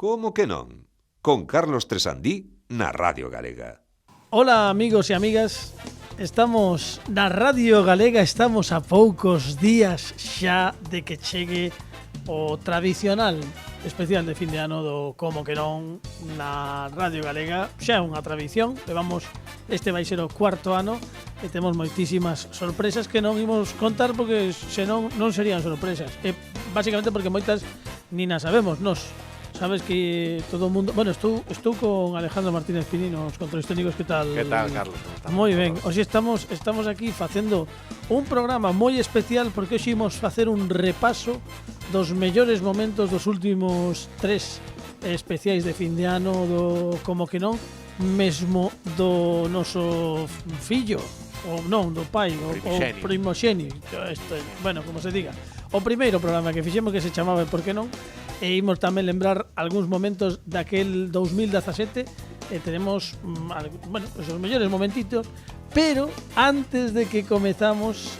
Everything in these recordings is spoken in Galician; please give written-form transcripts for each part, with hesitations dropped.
Como que non? Con Carlos Tresandí na Radio Galega. Hola amigos e amigas, estamos na Radio Galega, estamos a poucos días xa de que chegue o tradicional especial de fin de ano do Como que non na Radio Galega. Xa é unha tradición, este vai ser o cuarto ano e temos moitísimas sorpresas que non imos contar porque senón non serían sorpresas. E basicamente porque moitas ni nas sabemos nós. Sabes que todo o mundo... Bueno, estou con Alejandro Martínez Pini nos controles técnicos. Que tal? Que tal, Carlos? Moi ben. Hoxe estamos aquí facendo un programa moi especial porque hoxe imos facer un repaso dos mellores momentos dos últimos 3 especiais de fin de ano do Como que non, mesmo do noso fillo, ou non, do pai, o primoxénito. Bueno, como se diga. O primeiro programa que fixemos que se chamaba Por que non? E imos tamén lembrar algúns momentos daquel 2017 e tenemos, bueno, os mellores momentitos, pero antes de que comezamos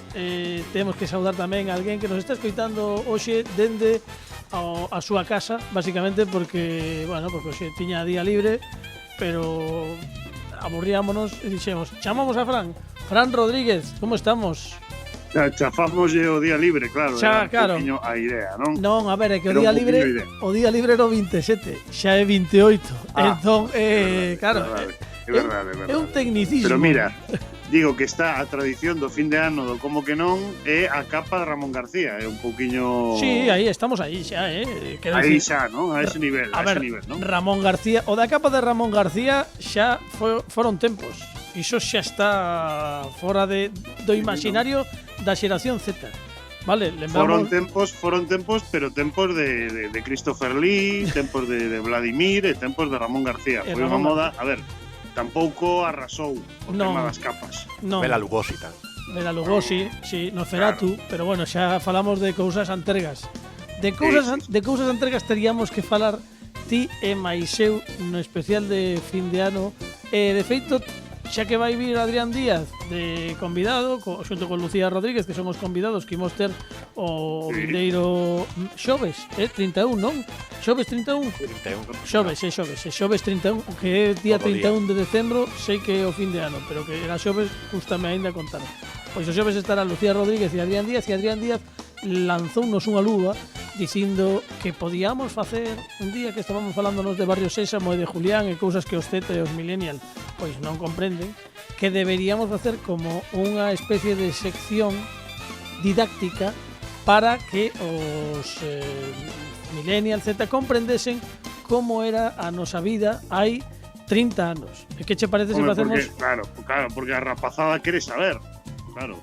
temos que saudar tamén a alguén que nos está escoitando hoxe dende a súa casa, basicamente porque, bueno, porque hoxe tiña día libre, pero aburriámonos e dixemos, chamamos a Fran Rodríguez, como estamos? Chafámoslle o día libre, claro. Xa, claro. A idea, non? Non, a ver, é que o día libre era o 27, xa é 28. Entón, claro, é verdade. É un tecnicismo. Pero mira, digo que está a tradición do fin de ano do Como que non é a capa de Ramón García, é un pouquiño... Sí, aí estamos aí xa, aí xa, non? A ese nivel, non? Ramón García, o da capa de Ramón García xa foron tempos. Iso xa está fora do imaginario da xeración Z. Vale, lembramos... Foron tempos, pero tempos de Christopher Lee, tempos de Vladimir e tempos de Ramón García. Foi unha moda, a ver, tampouco arrasou o tema das capas. Bela Lugosi, tal. Bela Lugosi, sí, no Feratu, claro. Pero bueno, xa falamos de cousas antergas. De cousas antergas teríamos que falar ti e máis eu no especial de fin de ano. De feito, xa que vai vir Adrián Díaz de convidado, xunto con Lucía Rodríguez, que son os convidados que imos ter o vindeiro xoves, 31, non? Xoves 31? 31. Xoves 31, que é día 31 de decembro, sei que é o fin de ano, pero que era xoves, justame aínda contar. Pois o xoves estará Lucía Rodríguez e Adrián Díaz lanzounos unha lúa dicindo que podíamos facer un día que estábamos falándonos de Barrio Sésamo e de Julián e cousas que os Z e os millennial pois non comprenden, que deberíamos facer como unha especie de sección didáctica para que os millennial Z comprendesen como era a nosa vida hai 30 anos. E que che parece se facemos? Claro, porque a rapazada quere saber. Claro.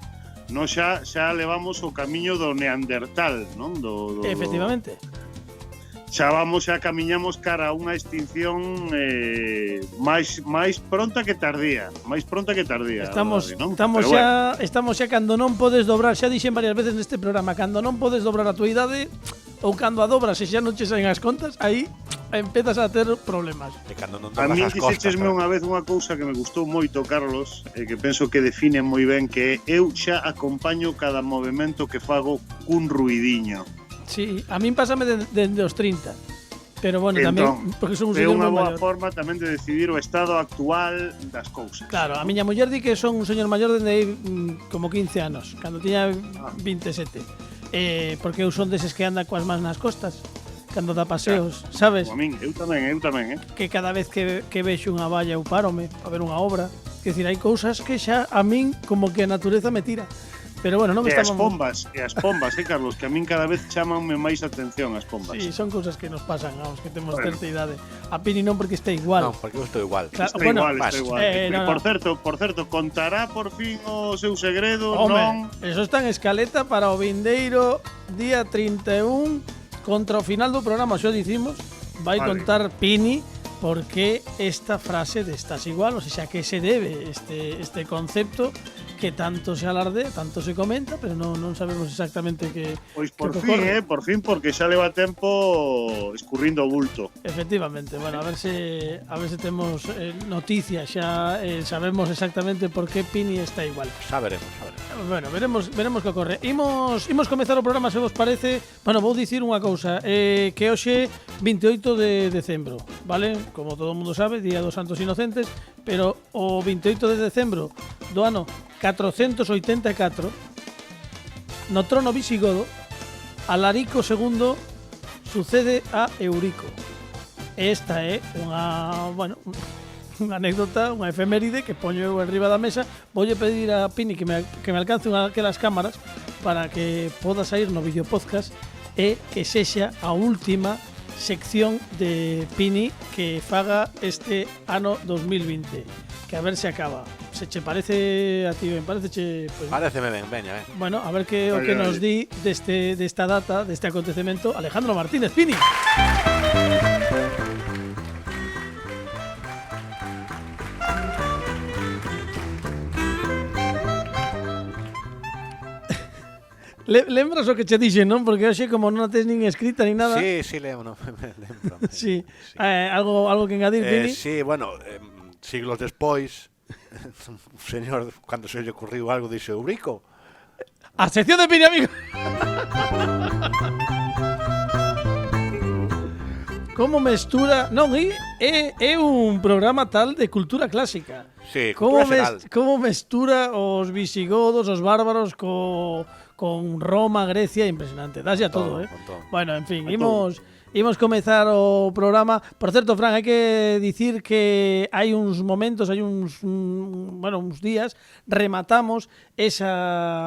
No xa levamos o camiño do Neandertal, non? Efectivamente. Xa camiñamos cara a unha extinción máis pronta que tardía. Estamos xa cando non podes dobrar, xa dixen varias veces neste programa, cando non podes dobrar a tua idade ou cando a dobras e xa non che saen as contas, aí empezas a ter problemas. A mí dixéchesme unha vez unha cousa que me gustou moito, Carlos, que penso que define moi ben, que eu xa acompaño cada movimento que fago cun ruidiño. Sí, a min pásame dende os 30. Pero bueno, entón, tamén porque son un señor moi maior. É unha boa forma tamén de decidir o estado actual das cousas. Claro, a miña muller di que son un señor maior dende aí como 15 anos, cando tiña 27. Porque eu son deses que anda coas mans nas costas cando dá paseos, sabes? A min, eu tamén. Que cada vez que vexo unha valla eu párome a ver unha obra. Quer dicir, hai cousas que xa a min como que a natureza me tira. Pero bueno, non estamos... E as pombas, Carlos, que a min cada vez chamanme máis atención as pombas. Sí, son cousas que nos pasan aos que temos certa idade. A Pini non porque está igual. Non, porque eu estou igual. Claro, está igual. Por certo, contará por fin o seu segredo, non? Eso está en escaleta para o vindeiro día 31, contra o final do programa, xo dicimos, vai contar Pini porque esta frase de estás igual, o sea, que se debe este concepto que tanto se alarde, tanto se comenta, pero non sabemos exactamente que Pois por fin, porque xa leva tempo escurrindo o bulto. Efectivamente, bueno, a ver se temos noticias, xa sabemos exactamente por que Pini está igual. Xa veremos. Bueno, veremos que ocorre. Imos comezar o programa, se vos parece. Bueno, vou dicir unha cousa, que hoxe 28 de decembro, vale? Como todo o mundo sabe, Día dos Santos Inocentes, pero o 28 de decembro do ano 484, no trono visigodo, Alarico II sucede a Eurico. Esta é unha anécdota, unha efeméride que poño eu enriba da mesa. Voulle pedir a Pini que me alcance unha daquelas cámaras para que poda sair no videopodcast e que sexa a última sección de Pini que faga este ano 2020, que a ver se acaba. Se che parece a ti ben? Pues, pareceme ben, veña. Bueno, a ver que o que nos di desta data, deste acontecemento, Alejandro Martínez. Pini. Lembras o que che dixen, non? Porque hoxe como non a tes nin escrita nin nada. Sí, lembro. Sí. Algo que engadir, Pini? Sí, bueno, siglos despois, un señor, cando se lle ocurriu algo, dixe Eurico. A sección de Pini, amigo. Como mestura... Non, é un programa tal de cultura clásica. Sí, cultura xeral. Como mestura os visigodos, os bárbaros con Roma, Grecia, impresionante. Dase a todo, todo. Bueno, en fin, imos comezar o programa. Por certo, Fran, hai que dicir que hai uns momentos, hai uns días, rematamos esa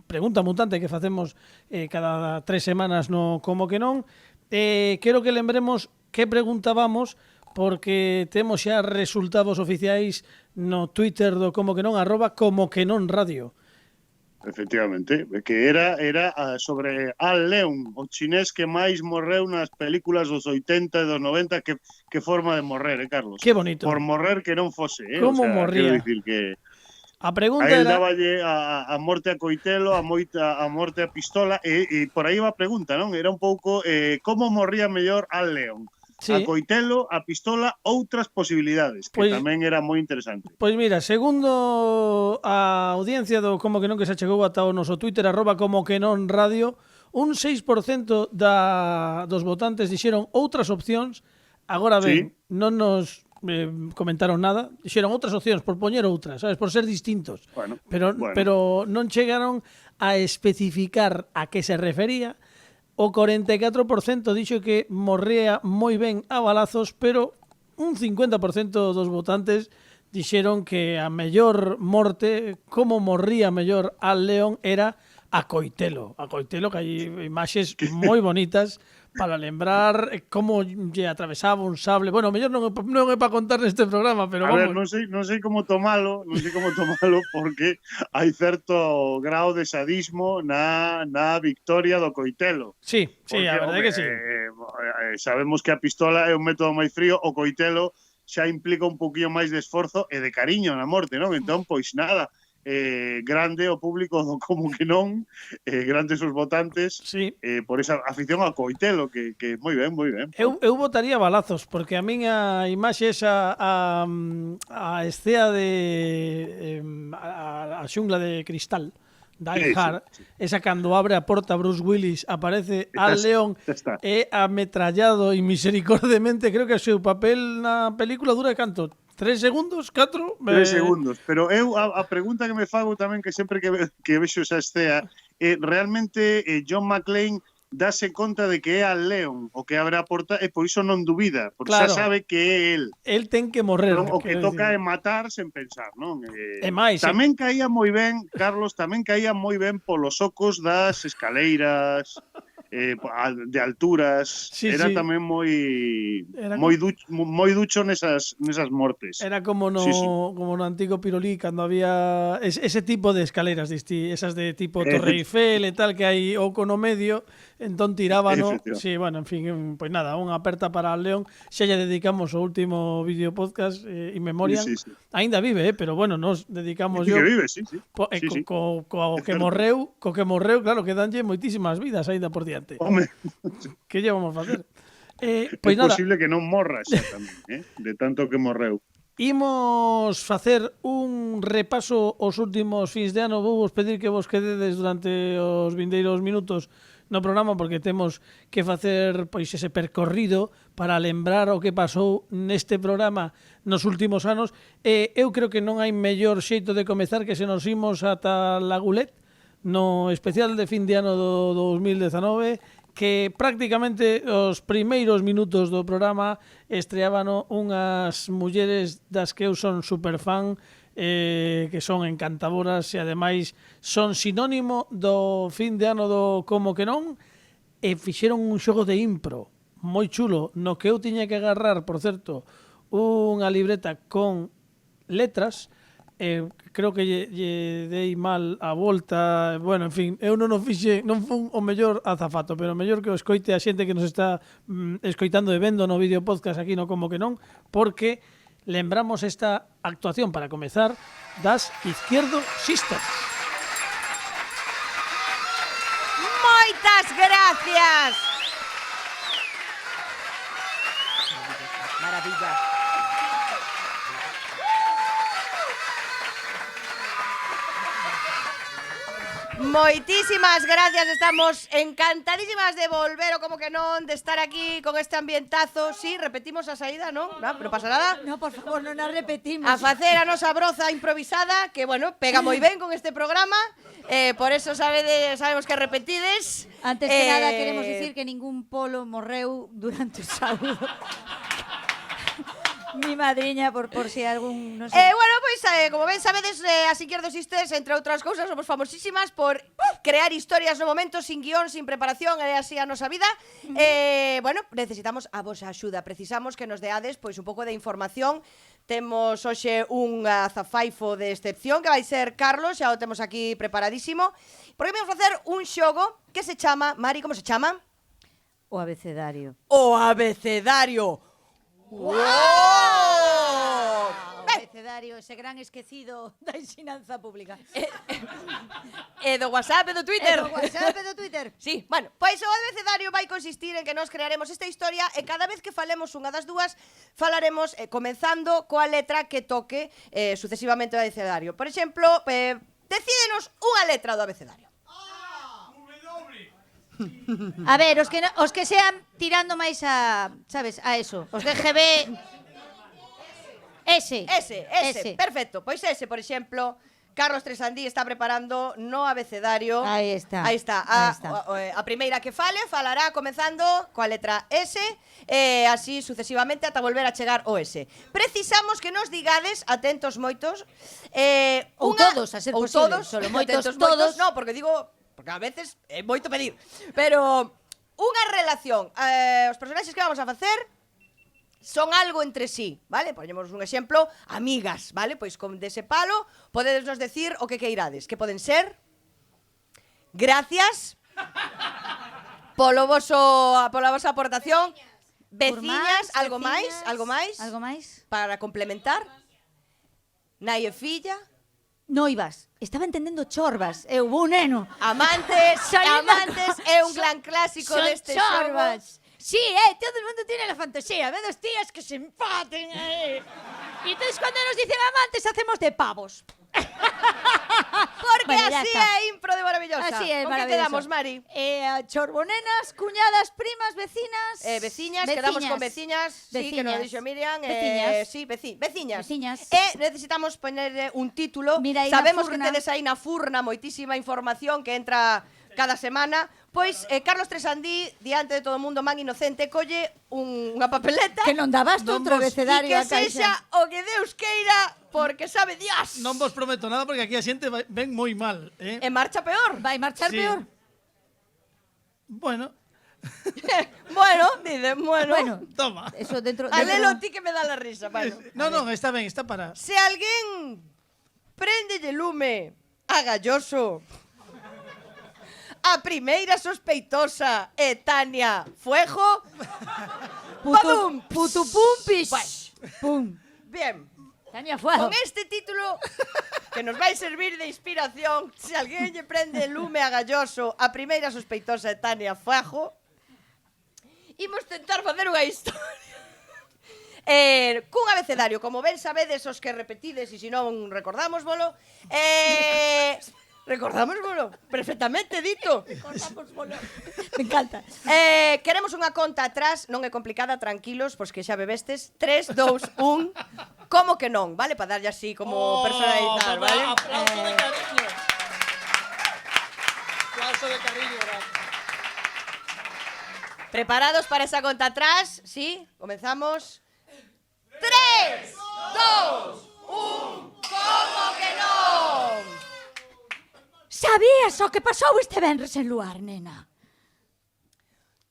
pregunta mutante que facemos cada 3 semanas no Como que non. Quero que lembremos que preguntábamos, porque temos xa resultados oficiais no Twitter do Como que non, @comoquenonradio. Efectivamente, que era sobre Al Leong, o chinés que máis morreu nas películas dos 80 e dos 90. Que forma de morrer, Carlos? Que bonito. Por morrer que non fose, Como morría? Quero dicir que a pregunta a él era... dáballe a morte a coitelo, a morte a pistola, e por aí va a pregunta, non? Era un pouco como morría mellor Al Leong. Sí. A coitelo, a pistola, outras posibilidades, que tamén era moi interesante. Pois mira, segundo a audiencia do Como que non, que se chegou ata o noso Twitter, @comoquenonradio, un 6% dos votantes dixeron outras opcións. Agora ben, non nos comentaron nada, dixeron outras opcións por poñer outras, sabes, por ser distintos. Bueno. Pero non chegaron a especificar a que se refería. O 44% dixo que morría moi ben a balazos, pero un 50% dos votantes dixeron que a mellor morte, como morría mellor Al Leong, era a coitelo. A coitelo, que hai imaxes moi bonitas para lembrar como lle atravesaba un sable. Bueno, mellor non é para contar neste programa, pero vamos. A ver, non sei como tomalo, porque hai certo grado de sadismo na victoria do coitelo. Sí, porque, a verdade que sí. Sabemos que a pistola é un método moi frío, o coitelo xa implica un poquinho máis de esforzo e de cariño na morte, non? Entón, pois nada, grande o público do Como que non, grandes os votantes, sí. Por esa afición ao coitelo, que moi ben. Eu votaría balazos, porque a miña imaxe esa a escea de a xungla de cristal da Hard, esa cando abre a porta Bruce Willis, aparece Al Leong e ametrallado e misericordemente. Creo que o seu papel na película dura canto? 3 segundos? 4? 3 segundos. Pero eu a pregunta que me fago tamén, que sempre que vexo esa escea, realmente John McClane dáse conta de que é Al Leong o que abre a porta, e por iso non dubida, porque xa sabe que é el. El ten que morrer. O que toca é matar sen pensar, non? E máis, tamén caía moi ben, Carlos, polos ocos das escaleiras, de alturas. Era tamén moi ducho nesas mortes. Era como no antigo Pirolí, cando había ese tipo de escaleras, esas de tipo Torre Eiffel e tal, que hai oco no medio, entón tirábano. Efectivamente. Sí, bueno, en fin, pois nada, unha aperta para León. Xa lle dedicamos o último vídeo podcast In Memoriam. Sí, sí. Aínda vive, pero bueno, nos dedicamos Sí yo que vive, sí. Sí. co É que certo. morreu, claro, que danlle moitísimas vidas aínda por diante. Home, Que lle vamos a facer? é Pois nada, posible que non morra xa tamén, de tanto que morreu. imos facer un repaso aos últimos fins de ano. Vou vos pedir que vos quededes durante os vindeiros minutos no programa porque temos que facer pois ese percorrido para lembrar o que pasou neste programa nos últimos anos. Eu creo que non hai mellor xeito de comezar que se nos imos ata Lagulet no especial de fin de ano do 2019, que prácticamente os primeiros minutos do programa estreábano unhas mulleres das que eu son superfan, que son encantadoras e ademais son sinónimo do fin de ano do Como que non, e fixeron un xogo de impro moi chulo no que eu tiña que agarrar, por certo, unha libreta con letras. Creo que lle dei mal a volta. Bueno, en fin, eu non o fixe, non fun o mellor azafato, pero o mellor que o escoite a xente que nos está escoitando e vendo no vídeo podcast aquí no Como que non, porque lembramos esta actuación para comezar das Izquierdo Sisters. Moitas gracias. Maravilla. Moitísimas gracias, estamos encantadísimas de volver o como que non, de estar aquí con este ambientazo. Sí, repetimos a saída, non? Non pasa nada. No, por favor, non a repetimos. A facer a nosa broza improvisada, que, bueno, pega moi ben con este programa. Por eso sabemos que repetides. Antes que nada, queremos dicir que ningún polo morreu durante o saúdo. Mi madriña, por si algún... No sé. Bueno, pois, como ben sabedes, as Izquierdo Sisters, entre outras cousas, somos famosísimas por crear historias no momento, sin guión, sin preparación, e así a nosa vida. Bueno, necesitamos a vosa axuda. Precisamos que nos deades pois un pouco de información. Temos hoxe un azafaifo de excepción, que vai ser Carlos, xa o temos aquí preparadísimo. Porque vamos facer un xogo que se chama... Mari, como se chama? O abecedario. O abecedario. ¡Wow! O abecedario, ese gran esquecido da ensinanza pública. E do WhatsApp e do Twitter. Do WhatsApp e do Twitter. Sí, bueno, pois o abecedario vai consistir en que nos crearemos esta historia e cada vez que falemos unha das dúas falaremos comenzando coa letra que toque sucesivamente o abecedario. Por exemplo, decídenos unha letra do abecedario. A ver, os que sean tirando máis a, sabes, a eso. Os de GB... Ese. Perfecto. Pois ese, por exemplo, Carlos Tresandí está preparando no abecedario. Aí está. A primeira que falará comenzando coa letra S, así sucesivamente ata volver a chegar o S. Precisamos que nos digades, atentos moitos, ou todos, a ser posible. Todos, solo moitos, atentos todos. No, porque digo... Porque a veces é moito pedir. Pero unha relación. Os personaxes que vamos a facer son algo entre sí, vale? Poñemos un exemplo, amigas, vale? Pois con dese palo podedes nos decir o que queirades. Que poden ser? Gracias pola vosa aportación. Veciñas, algo máis? Algo máis? Para complementar. Nai e filla. Noivas. Estaba entendendo chorbas. Eu vou neno. Amantes é un gran clásico deste xogo. Sí, todo el mundo tiene la fantasía. Ve dos tías que se empaten. Y entonces cuando nos dicen amantes hacemos de pavos. Porque bueno, así é impro de maravillosa. Así é, con que quedamos, Mari? Chorbonenas, cuñadas, primas, vecinas. Veciñas, quedamos con veciñas. Sí, que nos dixo Miriam. Veciñas. Sí, veciñas. Necesitamos poner un título. Mira, sabemos que tedes aí na furna moitísima información que entra cada semana. Pois Carlos Tresandí, diante de todo o mundo, man inocente, colle unha papeleta que non dabas outro abecedario a caixa. Que sexa o que Deus queira, porque sabe Dios. Non vos prometo nada porque aquí a xente ven moi mal, E marcha peor. Vai marchar peor. Bueno. Bueno. Toma. Eso dentro. Alelo ti que me dá la risa, bueno. Non, está ben, está para. Se alguén préndelle lume a Galloso, a primeira sospeitosa é Tania Fuejo. Putu pumpis. Pum. Bien, Tania Fuego. con este título que nos vai servir de inspiración, se alguén lle prende lume a Galloso, a primeira sospeitosa é Tania Fuejo, imos tentar facer unha historia. Cun abecedario, como ben sabedes os que repetides e se non recordámosvolo, recordámosvolo, perfectamente dito. Me encanta. Queremos unha conta atrás, non é complicada, tranquilos, pois que xa bebestes. 3, 2, 1. Como que non, vale? Para darlle así como personalizar, vale? Aplauso de cariño. Aplauso de cariño, Preparados para esa conta atrás? Sí, comenzamos. 3, 2, 1. Como que non? Sabías o que pasou este venres en Luar, nena?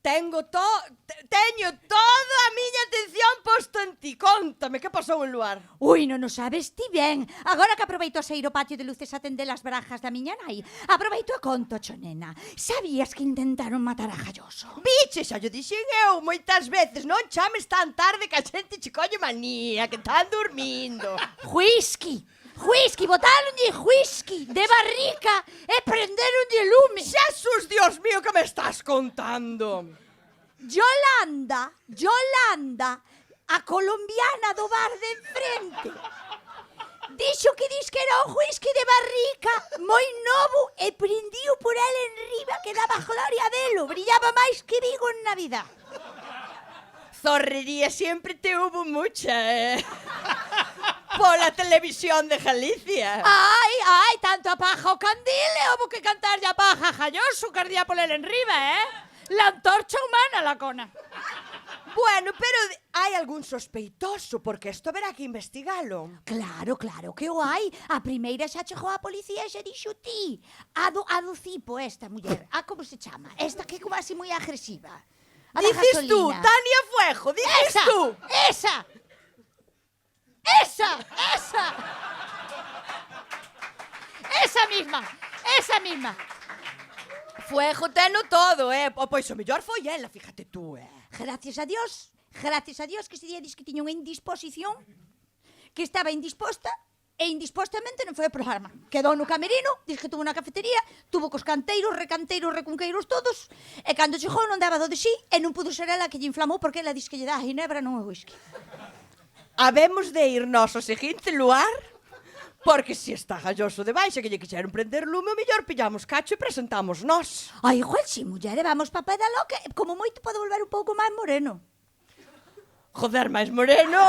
Teño toda a miña atención posto en ti. Cóntame, que pasou en Luar? Ui, non o sabes ti ben. Agora que aproveito a sair ao patio de luces a atender as barajas da miña nai, aproveito a conto, cho, nena. Sabías que intentaron matar a Galloso? Biche, xa yo dixen eu moitas veces, non chames tan tarde que a xente che colle manía, que están dormindo. Whisky, botaronlle whisky de barrica e prenderonlle lume. Xesús, Dios mío, que me estás contando? Yolanda, a colombiana do bar de enfrente, dixo que era un whisky de barrica moi novo e prendiu por el enriba que daba gloria delo, brillaba máis que Vigo en Navidad. Zorrería siempre te hubo mucha, pola televisión de Galicia. Ai, tanto a paja o candil e houbo que cantarlle a paja a Galloso que ardía por el enriba, La antorcha humana, la cona. Bueno, pero hai algún sospeitoso, porque isto verá que investigalo. Claro, que o hai. A primeira xa chegou a policía e xa dixo ti. A do cipo esta muller. Como se chama? Esta que é como así moi agresiva. A da Dices tú, gasolina. Tania Fuejo, dices tú. Esa misma. Fuejo teno todo, Pois o mellor foi ela, fíjate tú, Gracias a Dios que ese día dis que tiña unha indisposición, que estaba indisposta, e indispostamente non foi ao programa. Quedou no camerino, dis que tuvo na cafetería, tuvo cos canteiros, recunqueiros todos, e cando chegou non daba do de sí, e non pudo ser ela que lle inflamou porque ela dis que lle dá a ginebra non o whisky. Habemos de ir nós ao seguinte lugar, porque se está Galloso de baixa que lle quixeron prender lume, o mellor pillamos cacho e presentamos nós. Ai, igual si, muller, vamos pa pedalo que como moito pode volver un pouco máis moreno. Joder, máis moreno!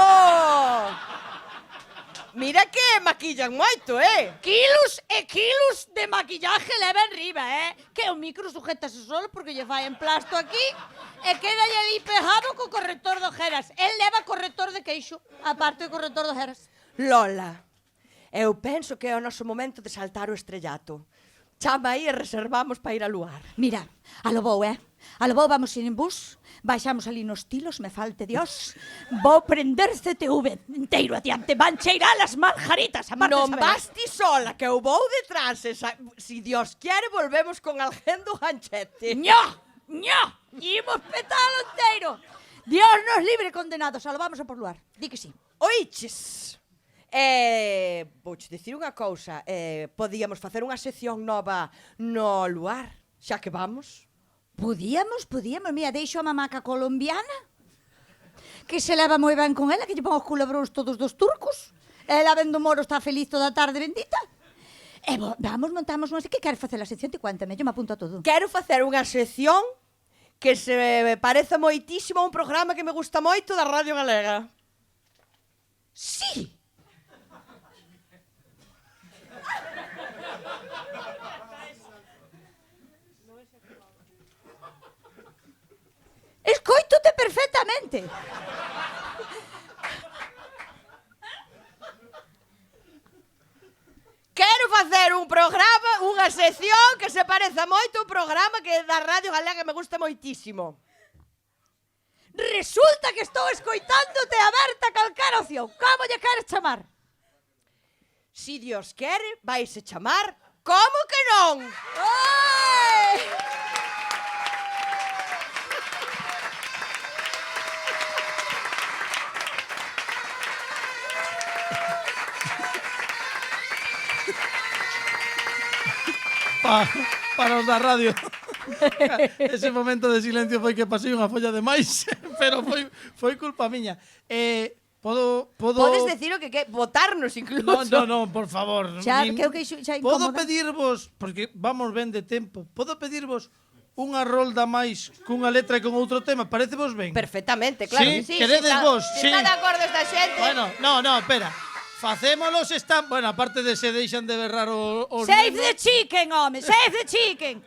Mira que maquillan moito, Kilos e kilos de maquillaje leva en riba, Que o micro sujétase solo porque lle fai en plasto aquí e queda ali pegado co corrector de ojeras. El leva corrector de queixo, aparte do corrector de ojeras. Lola, eu penso que é o noso momento de saltar o estrellato. Chama aí e reservamos para ir a Luar. Mira, a lo vou, A lo vou vamos ir en bus, baixamos ali nos tilos, me falte Dios. Vou prender CTV inteiro adiante, van cheirar as margaritas. Non vas ti sola, que eu vou detrás. Si Dios quiere, volvemos con alguén do ganchete. ¡No! Imos petalo inteiro. Dios nos libre condenados, a lo vamos a por Luar. Di que sí. Oiches, vouche dicir unha cousa, podíamos facer unha sección nova no Luar, xa que vamos. Podíamos, mira, deixo a mamaca colombiana, que se leva moi ben con ela, que lle pon os culebróns todos dos turcos. Ela vendo moro está feliz toda a tarde, bendita. E vamos, montamos, non sei que queres facer a sección, te cuéntame, eu me apunto a todo. Quero facer unha sección que se parece moitísimo a un programa que me gusta moito da Radio Galega. Sí. Escoítote perfectamente. Quero facer un programa, unha sección que se pareza moito a un programa que da Radio Galega me gusta moitísimo. Resulta que estou escoitándote a Berta calquera opción. Como lle queres chamar? Si Dios quere, vaise chamar Como que non? Ai! Para os da radio. Ese momento de silencio foi que pasei unha folla de máis, pero foi culpa miña. Podo Podes decir o que votarnos incluso. No, por favor. Xa, creo que xa Podo incómoda. pedirvos, porque vamos ben de tempo, podo pedirvos unha rolda máis cunha letra e con outro tema, parecevos ben? Perfectamente, claro Sí, que sí. queredes está, vos, si sí. está de acordo esta xente. Bueno, no, espera. Facémolos están, bueno, aparte de se deixan de berrar os Save nenos, the chicken, home, save the chicken.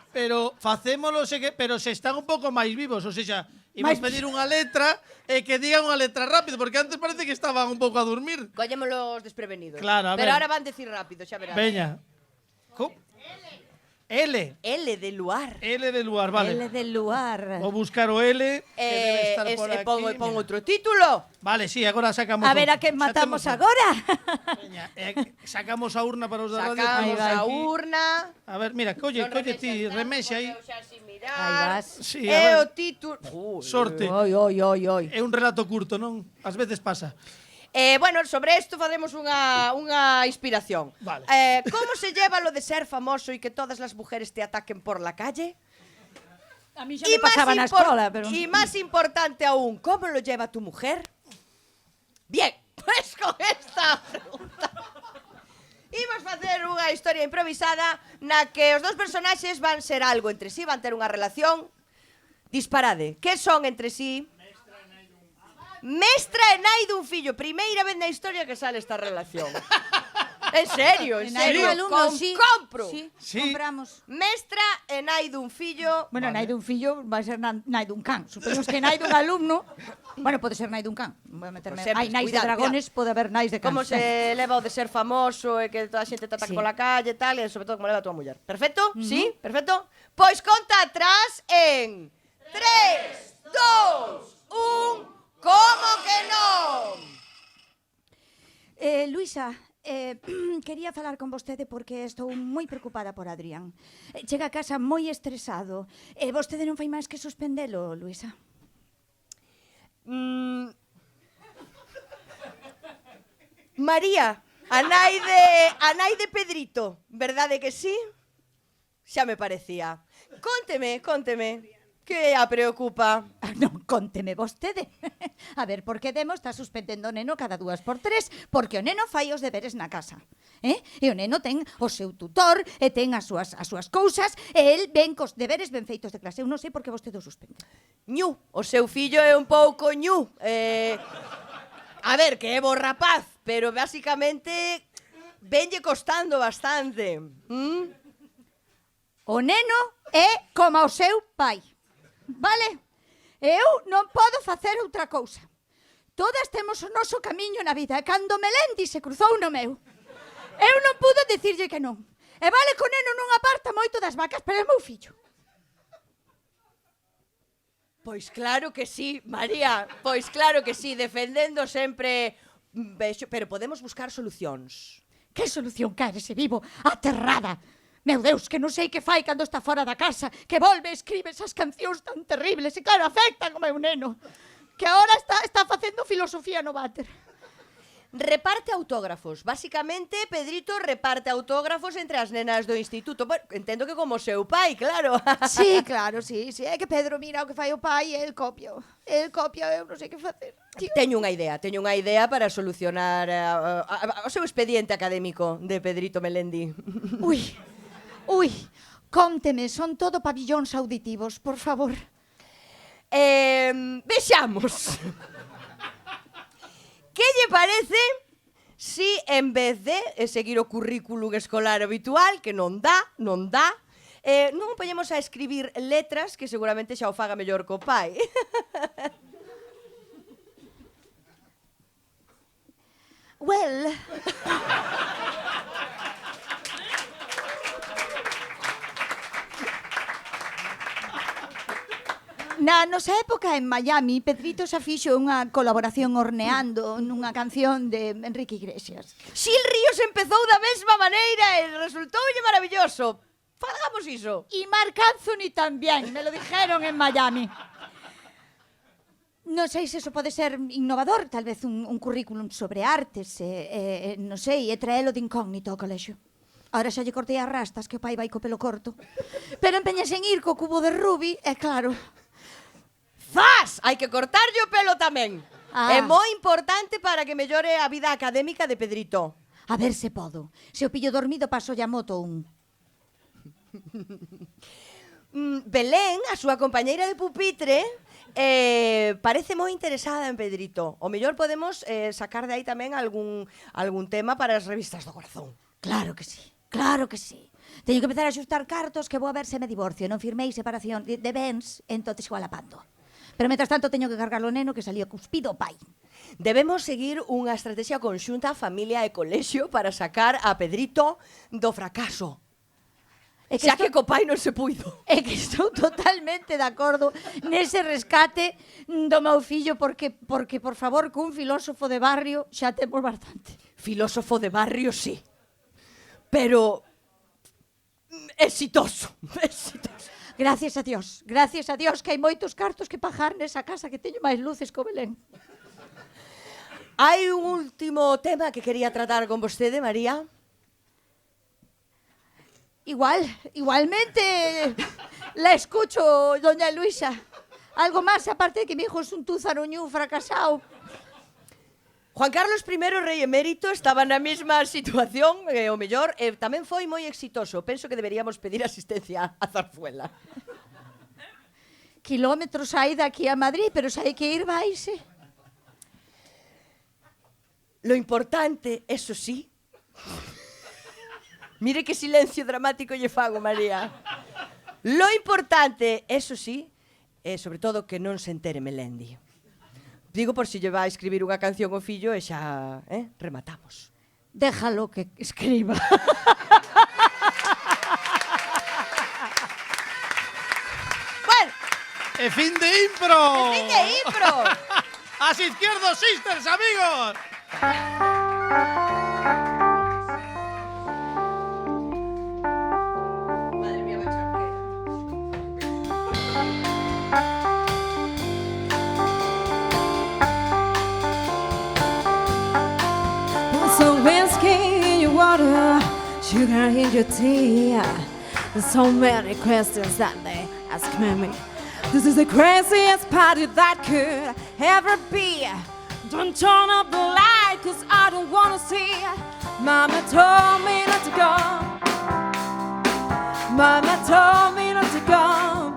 pero facémolos pero se están un pouco máis vivos, ou seja, imos pedir unha letra e que digan unha letra rápido, porque antes parece que estaban un pouco a dormir. Collémolos desprevenidos. Claro, a Pero ver. ahora van decir rápido, xa verás. Veña. L. L de luar. L de lugar, vale. L del lugar. Vou buscar o L, que debe estar por aquí. Pon Mira. outro título. Vale, sí, agora sacamos A ver a outro. quen Xa matamos temos agora. Veña, sacamos a urna para os da radio. Sacamos temos a aquí. urna. A ver, mira, colle Non ti, remexe aí. Xa sin mirar. Aí vas. Sí, a E ver. o título. Sorte. Oi. É un relato curto, non? Ás veces pasa. Bueno, sobre isto faremos unha inspiración. Vale. Como se lleva lo de ser famoso y que todas las mujeres te ataquen por la calle? A mí xa me pasaba na escola, pero... Y más importante aún, ¿cómo lo lleva tu mujer? Bien, pues con esta pregunta imos facer unha historia improvisada na que os dous personaxes van ser algo entre sí, van ter unha relación. Disparade, que son entre sí? Mestra e nai dun fillo. Primeira vez na historia que sale esta relación. En serio, en Nai serio. dun alumno, sí. Compro. Sí, Sí. compramos. Mestra e nai dun fillo. Bueno, nai dun fillo vai ser nai dun can. Supoñemos que nai dun alumno... Bueno, pode ser nai dun can. Voy a meterme... Pues sempre, Hai nais cuidado, de dragones, pode haber nais de can. Como se leva o de ser famoso e que toda a xente te ataca Sí. pola calle e tal, e sobre todo como leva a tua muller. Perfecto? Sí? Perfecto? Pois conta atrás en 3, 2, 1... Como que non? Luisa, quería falar con vostede porque estou moi preocupada por Adrián. Chega a casa moi estresado. Vostede non fai máis que suspendelo, Luisa. María, a nai de Pedrito, verdade que sí? Xa me parecía. Cónteme, que a preocupa? Non, cónteme vostede. A ver, por que Demo está suspendendo o neno cada 2x3? Porque o neno fai os deberes na casa. E o neno ten o seu tutor, e ten as súas cousas, e el ven cos deberes ben feitos de clase. Eu non sei por que vostede o suspende. Ñu, o seu fillo é un pouco ñu. A ver, que é bo rapaz, pero basicamente venlle costando bastante. O neno é como o seu pai. Vale? Eu non podo facer outra cousa. Todas temos o noso camiño na vida, e cando Melendi se cruzou no meu, eu non pude dicirlle que non. E vale que o neno non aparta moito das vacas, pero é meu fillo. Pois claro que sí, María, pois claro que sí, defendendo sempre... Pero podemos buscar solucións. Que solución quere ese vivo? Aterrada. Meu Deus, que non sei que fai cando está fora da casa, que volve e escribe esas cancións tan terribles e claro, afectan o meu neno, que agora está facendo filosofía no váter. Reparte autógrafos. Básicamente, Pedrito reparte autógrafos entre as nenas do instituto. Bueno, entendo que como seu pai, claro. Sí, claro, sí. É que Pedro mira o que fai o pai e el copia, eu non sei que facer. Teño unha idea para solucionar o seu expediente académico de Pedrito Melendi. Ui, cónteme, son todo pabillóns auditivos, por favor. Vexamos. Que lle parece si en vez de seguir o currículum escolar habitual, que non dá, non poñemos a escribir letras que seguramente xa o faga mellor co pai. Well... Na Na nosa época en Miami, Pedrito xa fixo unha colaboración horneando nunha canción de Enrique Iglesias. Xil Ríos empezou da mesma maneira e resultoulle maravilloso. Fagamos iso. Y Marc Anthony tamén, me lo dijeron en Miami. Non sei se eso pode ser innovador, tal vez un currículum sobre artes, non sei, e traelo de incógnito ao colexio. Ahora xa lle cortei as rastas, que o pai vai co pelo corto. Pero empeñase en ir co cubo de Rubi, é claro. Zas! Hai que cortarlle o pelo tamén. Ah. É moi importante para que mellore a vida académica de Pedrito. A ver se podo. Se o pillo dormido, paso a moto un... Belén, a súa compañeira de pupitre, parece moi interesada en Pedrito. O mellor podemos sacar de aí tamén algún tema para as revistas do corazón. Claro que sí, claro que sí. Teño que empezar a xustar cartos que vou a ver se me divorcio. Non firmei separación de bens, entonces igual apando. Pero mentras tanto teño que cargar o neno que salía cuspido o pai. Debemos seguir unha estrategia conxunta familia e colexio para sacar a Pedrito do fracaso. Xa que co pai non se puido. É que estou totalmente de acordo nese rescate do meu fillo porque, por favor, cun filósofo de barrio xa temos bastante. Filósofo de barrio, sí. Pero... exitoso. Gracias a Dios que hai moitos cartos que pagar nesa casa que teño máis luces co Belén. Hai un último tema que quería tratar con vostede, María. Igualmente la escucho, doña Luisa. Algo más, aparte de que mi hijo es un tuzaruñú fracasado. Juan Carlos I, rei emérito, estaba na mesma situación, o mellor, tamén foi moi exitoso. Penso que deberíamos pedir asistencia a Zarzuela. Kilómetros hai daqui a Madrid, pero se hai que ir, vaise. Lo importante, eso sí... Mire que silencio dramático lle fago, María. Lo importante, eso sí, é sobre todo que non se entere Melendi. Digo por si lle vai a escribir unha canción ao fillo e xa, rematamos. Déjalo que escriba. Bueno. Fin de impro. Fin de impro. As Izquierdos Sisters, amigos. Sugar in your tea. There's so many questions that they ask me. This is the craziest party that could ever be. Don't turn up the light, cause I don't wanna see. Mama told me not to go. Mama told me not to go.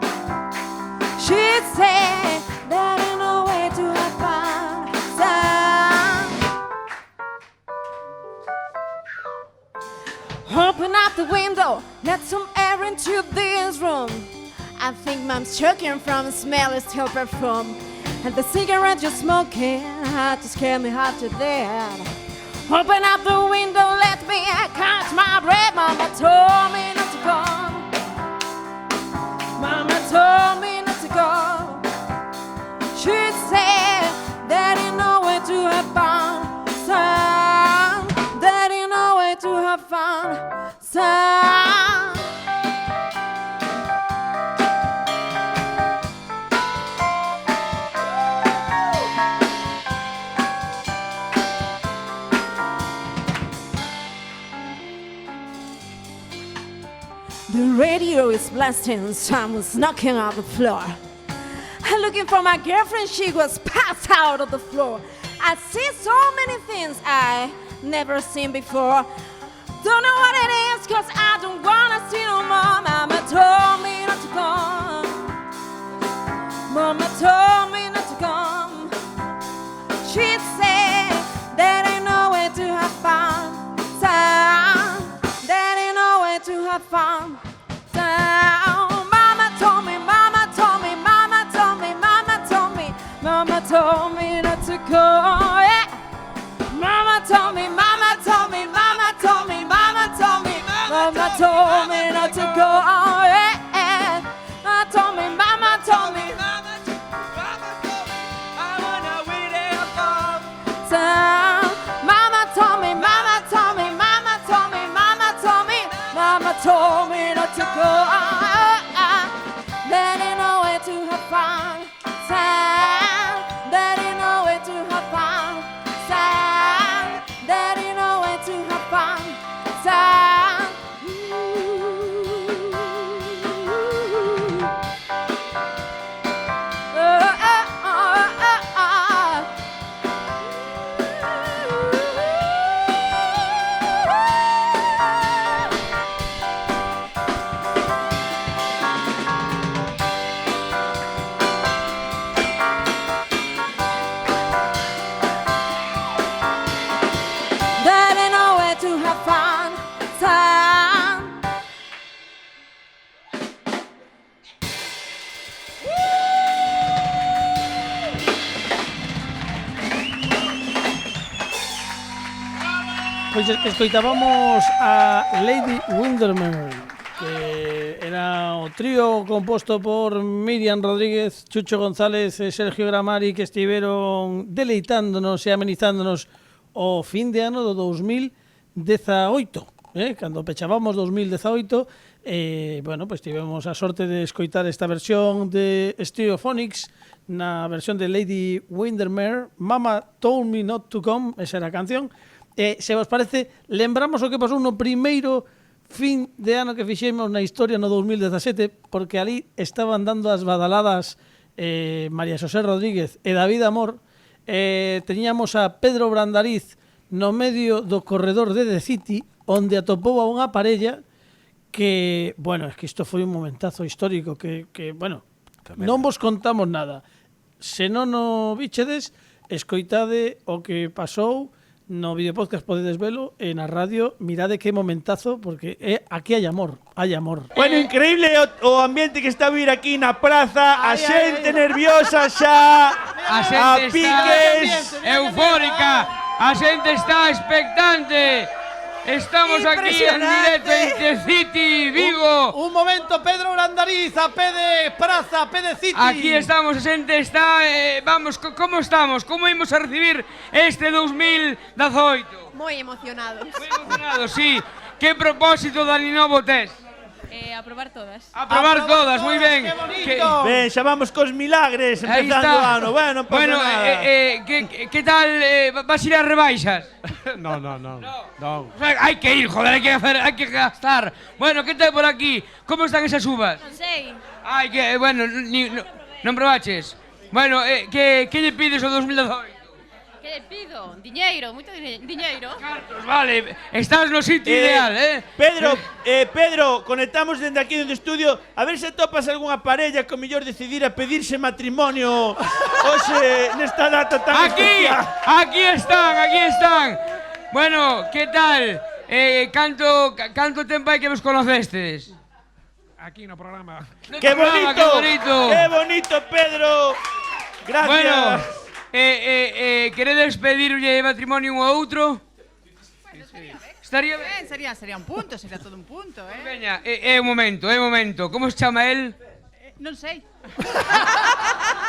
She said there ain't no way to have fun. Open up the window, let some air into this room. I think Mom's choking from the smelly stale perfume. And the cigarette you're smoking to scare me half to death. Open up the window, let me catch my breath. Mama told me not to go. Mama told me not to go. She said there ain't no way to have fun. Son, there ain't no way to have fun. Son. The radio is blasting, someone's knocking on the floor. I'm looking for my girlfriend, she was passed out on the floor. I see so many things I never seen before. Don't know what it is, cause I don't wanna see no more. Mama told me not to come. Mama told me not to come. She said there ain't no way to have fun. There ain't no way to have fun. Mama told me, Mama told me, Mama told me, Mama told me, Mama told me not to go. Yeah. Mama told me, Mama told me, Mama told me, Mama told me, Mama told me not to go. Yeah. Mama told me, Mama told me, to go. Daddy know where to have fun. Time. Daddy know where to have fun. Time. Daddy know where to have fun. Time. Daddy know where to have fun. Time. Pois escoitábamos a Lady Windermere, que era o trío composto por Miriam Rodríguez, Chucho González e Sergio Gramari, que estiveron deleitándonos e amenizándonos o fin de ano do 2018, cando pechábamos 2018, bueno, pois tivemos a sorte de escoitar esta versión de Stereophonics na versión de Lady Windermere, Mama Told Me Not to Come, esa era a canción. Se vos parece, lembramos o que pasou no primeiro fin de ano que fixemos na historia no 2017, porque ali estaban dando as badaladas María Xosé Rodríguez e David Amor. Teníamos a Pedro Brandariz no medio do corredor de The City, onde atopou a unha parella que, bueno, es que isto foi un momentazo histórico que bueno, Tremendo. non vos contamos nada. Se non o bichedes, escoitade o que pasou no videopodcast, podedes velo, e na radio mirade que momentazo, porque aquí hai amor, hai amor. Bueno, increíble o ambiente que está a vir aquí na praza, a xente nerviosa xa, A xente a piques. eufórica, a xente está expectante. Estamos aquí en directo en The City, Vigo. Un momento, Pedro Brandariz, a pé de praza, a pé de City. Aquí estamos, a xente está, vamos, como estamos? Como imos a recibir este 2018? Moi emocionados. Moi emocionados, sí. Que propósito de ano novo tes? Aprobar todas. Aprobar todas, moi ben. Ben, xa vamos cos milagres Aí empezando o está. ano. Bueno, non pasa nada. Que tal, vas ir a rebaixas? No. Hai que ir, joder, hai que gastar. Bueno, que tal por aquí? Como están esas uvas? Non sei. Ai, que, bueno, non probaches. Bueno, que lle pides o 2018? Que le pido? Diñeiro, moito diñeiro. Cartos, vale, estás no sitio ideal, Pedro, conectamos dende aquí dende estudio a ver se topas algunha parella que o mellor decidir a pedirse matrimonio hoxe nesta data tan especial. Aquí están. Bueno, que tal? Canto tempo hai que vos conocestes? Aquí no programa. ¡Qué bonito! ¡Qué bonito, Pedro! Gracias. Bueno, queredes pedirlle matrimonio un ao outro? Estaría ben. Sería un punto, sería todo un punto, Veña, un momento. Como se chama el? Non sei.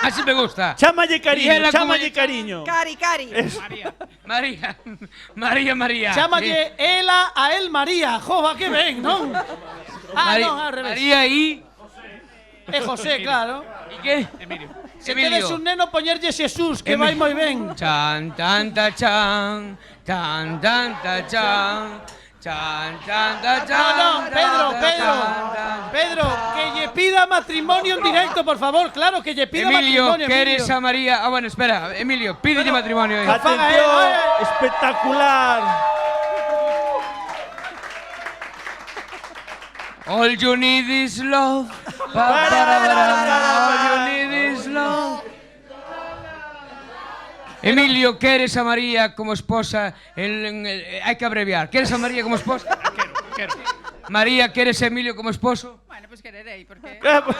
Así me gusta. Chámalle cariño. Cari. María. Chámalle ela a el María. Jova, que ben, non? Non, ao revés. María e José, claro. E que? Emilio. Se tedes un neno, poñerlle Xesús, que vai moi ben. Chan, tan, ta, chan. Tan, tan, ta, chan. Chan, tan, ta, chan. No, Pedro, que lle pida matrimonio en directo, por favor. Claro, que lle pida Emilio, matrimonio. ¿quieres a María? Bueno, espera, Emilio, pídele matrimonio. Atención, espectacular. All you need is love. All you need is love. Emilio, ¿quieres a María como esposa? Hay que abreviar. ¿Quieres a María como esposa? Quero. María, ¿quieres a Emilio como esposo? Bueno, pois quererei, porque... Bravo.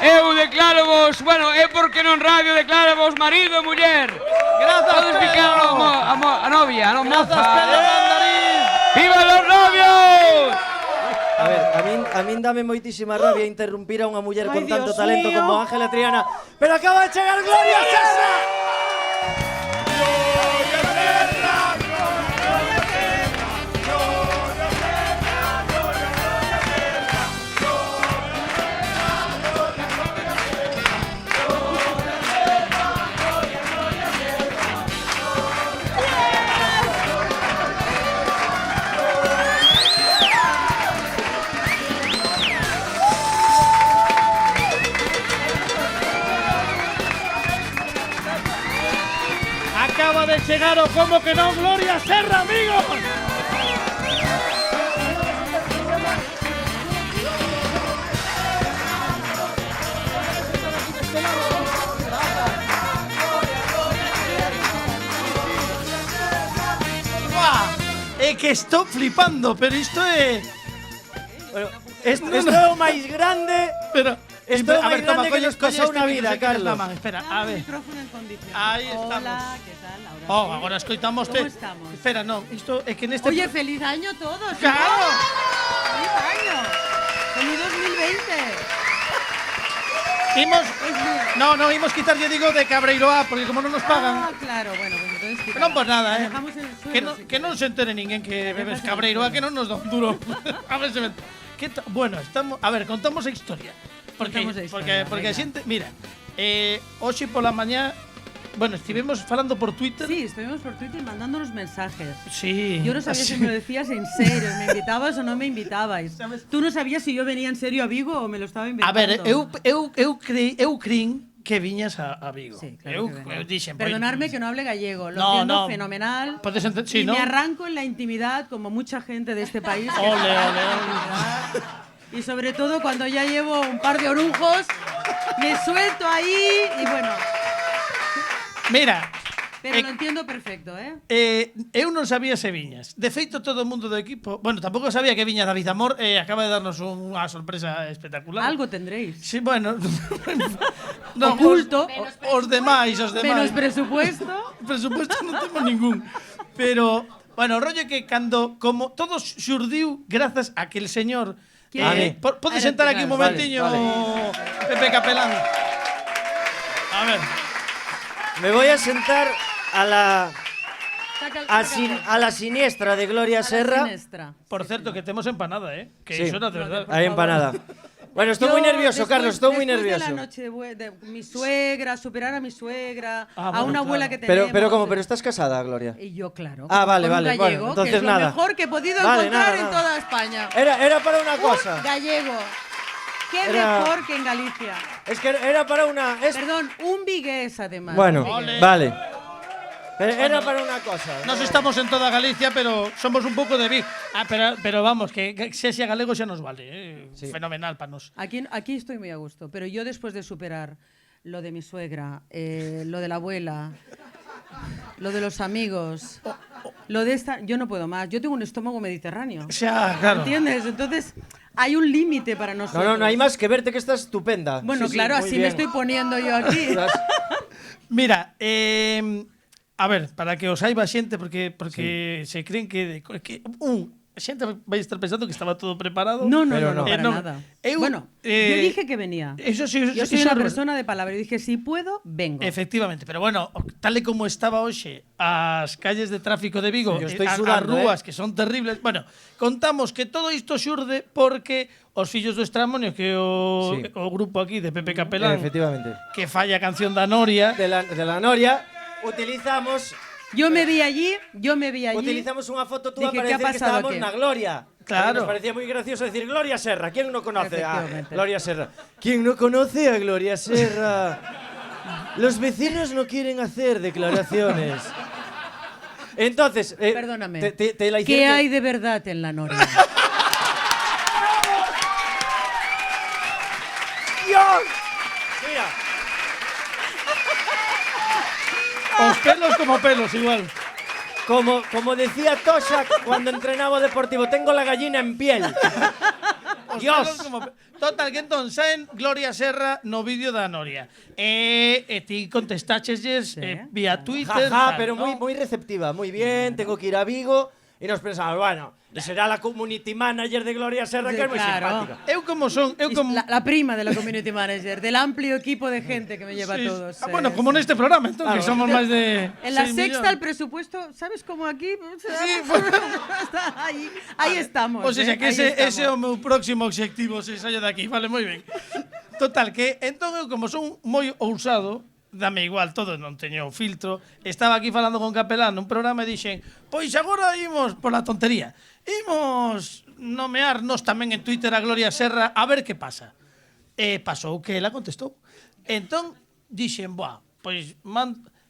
Eu declaro vos, bueno, é porque non radio declaro vos marido e muller. Grazas, Todos picar a novia, a moza. Pedro Brandariz. ¡Viva los novios! A ver, a min dame moitísima rabia interrumpir a unha muller con tanto Dios talento mío. como Ángela Triana, pero acaba de chegar Gloria Serra. acaba de chegar o como que non Gloria Serra, amigos. É que estou flipando, pero isto é... Bueno, isto é o máis grande... Pero... Isto é o máis grande que nos pasou na vida, Carlos. Espera, a ver. Micrófono en condiciones. Aí estamos. Hola, ¿qué tal, Laura? Oh, agora escoitamos ¿Cómo estamos? Espera, non, isto é que neste... Oye, feliz año a todos. ¡Claro! ¡Feliz año! ¡Feliz 2020! Imos... No, imos quitar, yo digo, de Cabreiroa, porque como non nos pagan... Ah, claro, bueno, pues entonces... quítalo. Non, pues nada, Dejamos el suelo, Que non se entere ninguén que bebes Cabreiroa, que non nos dá un duro. A ver se me... Bueno, estamos... A ver, contamos a historia. Porque a xente... Mira, hoxe pola mañá... Bueno, estivemos falando por Twitter. Sí, estuvimos por Twitter mandándonos mensajes. Sí. Yo no sabía si me lo decías en serio, me invitabas o no me invitabais. Tú no sabías si yo venía en serio a Vigo o me lo estaba inventando. A ver, eu crin que viñas a Vigo. Sí, claro eu dixen, perdonarme que no hable gallego, lo No, entiendo no. fenomenal. Podes y sí, ¿no? me arranco en la intimidad como mucha gente de este país. Ole. Y sobre todo cuando ya llevo un par de orujos, me suelto ahí y bueno. Mira, pero lo entiendo perfecto, ¿eh? Eu non sabía se viñas. De feito, todo o mundo do equipo... Bueno, tampouco sabía que viña David Amor acaba de darnos unha sorpresa espectacular. Algo tendréis. Sí, bueno... no, Oculto. Os demais. Menos presupuesto. Presupuesto non temos ningún. Pero, bueno, o rollo que cando... Como todo xurdiu grazas a que el señor... Podes sentar aquí un momentiño, vale. Pepe Capelán. A ver... Me voy a sentar a la siniestra de Gloria Serra. Por cierto, que tenemos empanada, que Sí, eso era de verdad. hay empanada. Bueno, estoy muy nervioso, Carlos, estoy muy nervioso. De la noche de mi suegra, superar a mi suegra, Ah, a bueno, una abuela claro. que tenemos. Pero estás casada, Gloria. Y yo, claro. Ah, vale, con un vale, gallego, bueno, entonces que es nada. lo mejor que he podido Vale, encontrar nada, en nada. toda España. Era para una Un cosa. gallego. ¿Qué Era- mejor que en Galicia? Es que era para una... Perdón, un vigués además. Bueno, Un vigués. vale. Era para una cosa. Nos estamos en toda Galicia, pero somos un pouco de Vigo. Pero vamos, que se sea galego xa nos vale. Sí. Fenomenal para nos. Aquí estoy muy a gusto, pero yo después de superar lo de mi suegra, lo de la abuela, lo de los amigos, lo de esta... Yo no puedo más, yo tengo un estómago mediterráneo. Xa, claro. ¿Entiendes? Entonces, hay un límite para nosotros. No hay más que verte que estás estupenda. Bueno, Sí, claro, muy así me bien. estoy poniendo yo aquí. Mira, a ver, para que os saiba xente, porque se creen que a xente vai estar pensando que estaba todo preparado. No, Pero para no. nada. Eu, Bueno, yo dije que venía. Eso sí, Yo soy una persona de palabra y dije, si puedo, vengo. Efectivamente, pero bueno, tal e como estaba hoxe as calles de tráfico de Vigo, Yo estoy as sudando, rúas que son terribles. Bueno, contamos que todo isto xurde porque os fillos do Estramonio, que é o, Sí. o grupo aquí de Pepe Capelán, Efectivamente. que falla a canción da Noria. De la Noria, utilizamos Yo me vi allí. Utilizamos una foto tuya Dije, para ¿qué ha decir que pasado estábamos aquí? en la Gloria. Claro. Nos parecía muy gracioso decir Gloria Serra. ¿Quién no conoce a Efectivamente. Gloria Serra? ¿Quién no conoce a Gloria Serra? Los vecinos no quieren hacer declaraciones. Entonces, Perdóname. te la ¿Qué hicieron hay de verdad en la Noria? ¡Dios! Mira, Os pelos como pelos, igual. como decía Tosha cuando entrenaba Deportivo, tengo la gallina en piel. Os Dios. pelos como Total, que entón saen Gloria Serra no vídeo da Noria. E ti contestaches vía Twitter. Jaja, tal, pero ¿no? muy receptiva. Muy bien, tengo que ir a Vigo. Y nos pensamos, bueno, será la community manager de Gloria Serra, Sí, que es muy claro. simpática. Eu como son, eu Es como la prima de la community manager, del amplio equipo de gente que me lleva Sí, a todos. bueno, como neste programa, entón, que somos máis de En la 6 sexta el millones. presupuesto, ¿sabes cómo aquí? Sí, ahí estamos. O sea, que ahí ese é estamos. o meu próximo obxectivo se saio de aquí, vale, moi ben. Total, que entón eu como son moi ousado, dame igual todo, non teño filtro, estaba aquí falando con Capelán nun programa e dixen, pois agora imos pola tontería, imos nomearnos tamén en Twitter a Gloria Serra a ver que pasa. E pasou que ela contestou. Entón dixen, pois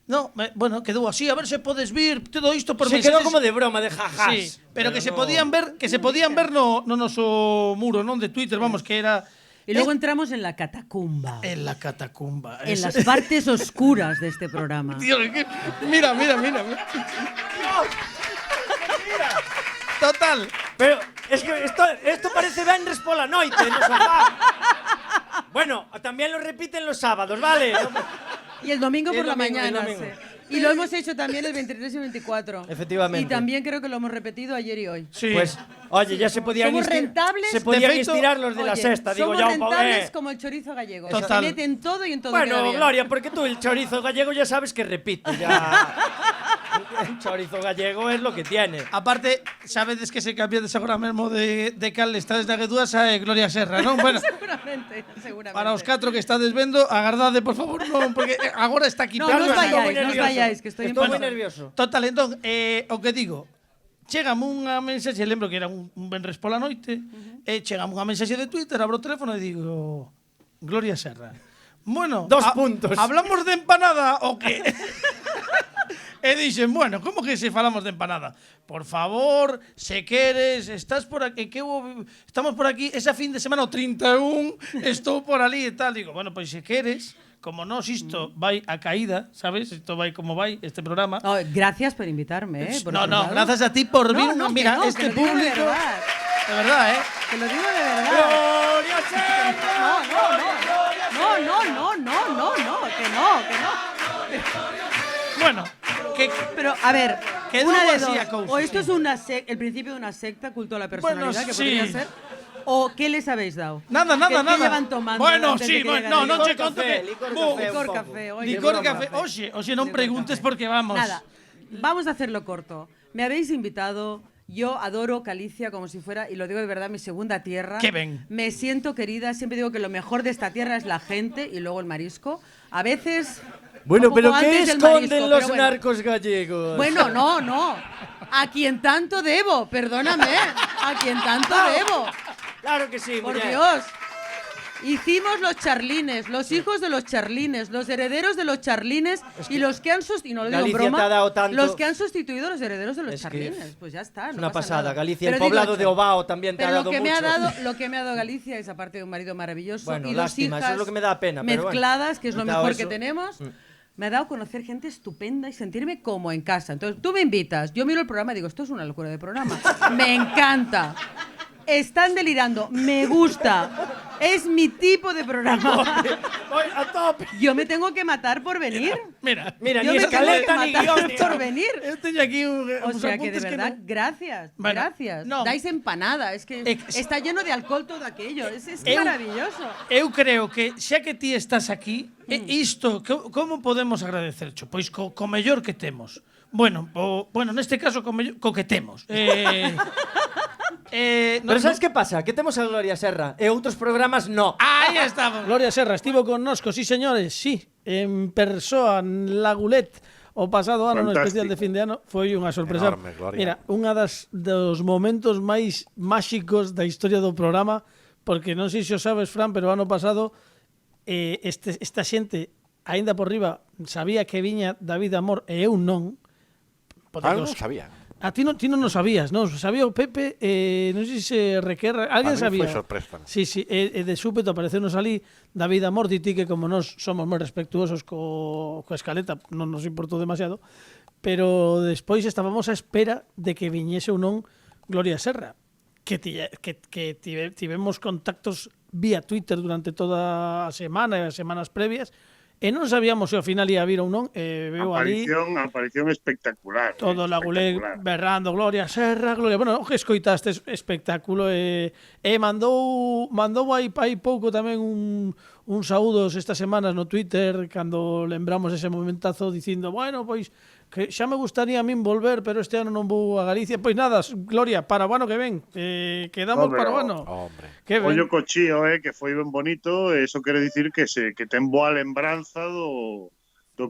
No, bueno, quedou así, a ver se podes vir, todo isto por Se mensaxes. quedou como de broma, de jajás. Sí, pero que se podían ver no noso muro, non de Twitter, vamos, que era Y luego entramos en la catacumba. en la catacumba. En las partes oscuras de este programa. Tío, mira. Total. Pero es que esto parece Vendres pola noite no sofá. Bueno, también lo repiten los sábados, ¿vale? Y el domingo Y por el la domingo, mañana. el domingo. Sí. Y lo hemos hecho también el 23 y 24. Efectivamente. Y también creo que lo hemos repetido ayer y hoy. Sí. Pues, oye, ya se podían Somos rentables. Se podían De feito, estirar los de la Oye, sexta, digo somos ya. rentables como el chorizo gallego. Total. Se meten todo y en todo queda Bueno, bien. Gloria, porque tú el chorizo gallego ya sabes que repite, ya. El chorizo gallego es lo que tiene. Aparte, sabedes que se cambiades agora mesmo de cal estades na Guedúas a Gloria Serra, non? Bueno, Seguramente. para os 4 que estades vendo, agardade, por favor, non, porque agora está aquí No, no os Carlos. vayáis, que estoy Estoy muy en nervioso. Total, entón, o que digo, chegame unha mensaxe, lembro que era un venres pola noite, e chegame unha mensaxe de Twitter, abro o teléfono e digo, Gloria Serra. Bueno, 2 puntos. ¿Hablamos de empanada o qué? E dixen, bueno, como que se falamos de empanada? Por favor, se queres, estás por aquí, estamos por aquí, esa fin de semana o 31, estou por ali e tal. Digo, bueno, pois se queres, como nos isto vai a caída, sabes? Isto vai como vai este programa. Oh, gracias por invitarme, por No, otro no, lado. gracias a ti por vir. No, Mira, que no, este que lo digo de público. verdad. De verdad, ¿eh? Te lo digo de verdad. ¡Gloria Serra! No, que no. Bueno, Pero, a ver, quedou una de así dos. a cousa, O esto sí. es una el principio de una secta, culto a la personalidad, Bueno, que sí. podría ser. ¿O qué les habéis dado? Nada. ¿Qué llevan tomando Bueno, antes sí, de que bueno, llegara no yo? che conto que Licor café, oye. Licor café. Oxe, non preguntes porque vamos. Nada, vamos a hacerlo corto. Me habéis invitado. Yo adoro Galicia como si fuera, y lo digo de verdad, mi segunda tierra. Qué ben. Me siento querida. Siempre digo que lo mejor de esta tierra es la gente y luego el marisco. A veces. Bueno, un pero poco ¿qué antes del esconden marisco, los pero bueno. narcos gallegos? Bueno, no. A quien tanto debo, perdóname. A quien tanto debo. Claro que sí, Por mujer. Dios. Hicimos los charlines, los hijos de los charlines, los herederos de los charlines y los que han sustituido, no lo digo en Galicia broma, te ha dado tanto. los que han sustituido a los herederos de los Es que charlines. Pues ya está. Es no una pasa pasada. nada. Galicia, el Pero digo, poblado de Obao también te ha pero dado lo que me mucho. lo que me ha dado Galicia es, aparte de un marido maravilloso Bueno, y dos lástima, hijas eso es lo que me da pena, pero bueno. mezcladas, que es lo Me ha dado mejor que eso. tenemos. Me ha dado conocer gente estupenda y sentirme como en casa. Entonces, tú me invitas, yo miro el programa y digo, esto es una locura de programa. Me encanta. Están delirando, me gusta. Es mi tipo de programa. Voy a tope. Yo me tengo que matar por venir. Mira, Mira, Yo ni me tengo que escaleta ni matar guión. por venir. eu teño aquí O uns sea que de apuntes verdad, no. gracias, Bueno, gracias. no. Dais empanada, es que está lleno de alcohol todo aquello. Es Eu- maravilloso. Eu creo que xa que ti estás aquí, isto, como podemos agradecercho? Pois co mellor que temos. Bueno, neste caso co que temos. Pero sabes qué pasa? Que temos a Gloria Serra e outros programas no. Aí estamos. Gloria Serra estivo connosco, sí, señores, sí, en persoa, en Lagulet, o pasado ano no Fantástico. especial de fin de ano, foi unha sorpresa. Enorme, Gloria. Mira, unha dos momentos máis máxicos da historia do programa, porque non sei se o sabes, Fran, pero o ano pasado esta xente, aínda por riba, sabía que viña David Amor e eu non. Non sabía. A ti non o sabías, non? Sabía o Pepe, non sei se Requerra, alguén A mí sabía. foi sorpresa. Sí, e de súpeto aparecenos ali David Amor, ti que como nós somos moi respectuosos coa escaleta, non nos importou demasiado, pero despois estábamos a espera de que viñese ou non Gloria Serra, que tivemos contactos vía Twitter durante toda a semana e as semanas previas, e non sabíamos se ao final ia vir ou non, veo ali Aparición espectacular. todo Lagulet berrando Gloria Serra, Gloria. Bueno, o que escoitaste espectáculo e mandou aí pouco tamén un saúdos estas semanas no Twitter cando lembramos ese momentazo dicindo, bueno, pois que xa me gustaría a min volver, pero este ano non vou a Galicia. Pois nada, Gloria, para o ano que ven. Quedamos Hombre, para o ano. Que ben. Ollo cochío, que foi ben bonito, eso quere dicir que ten boa lembranza do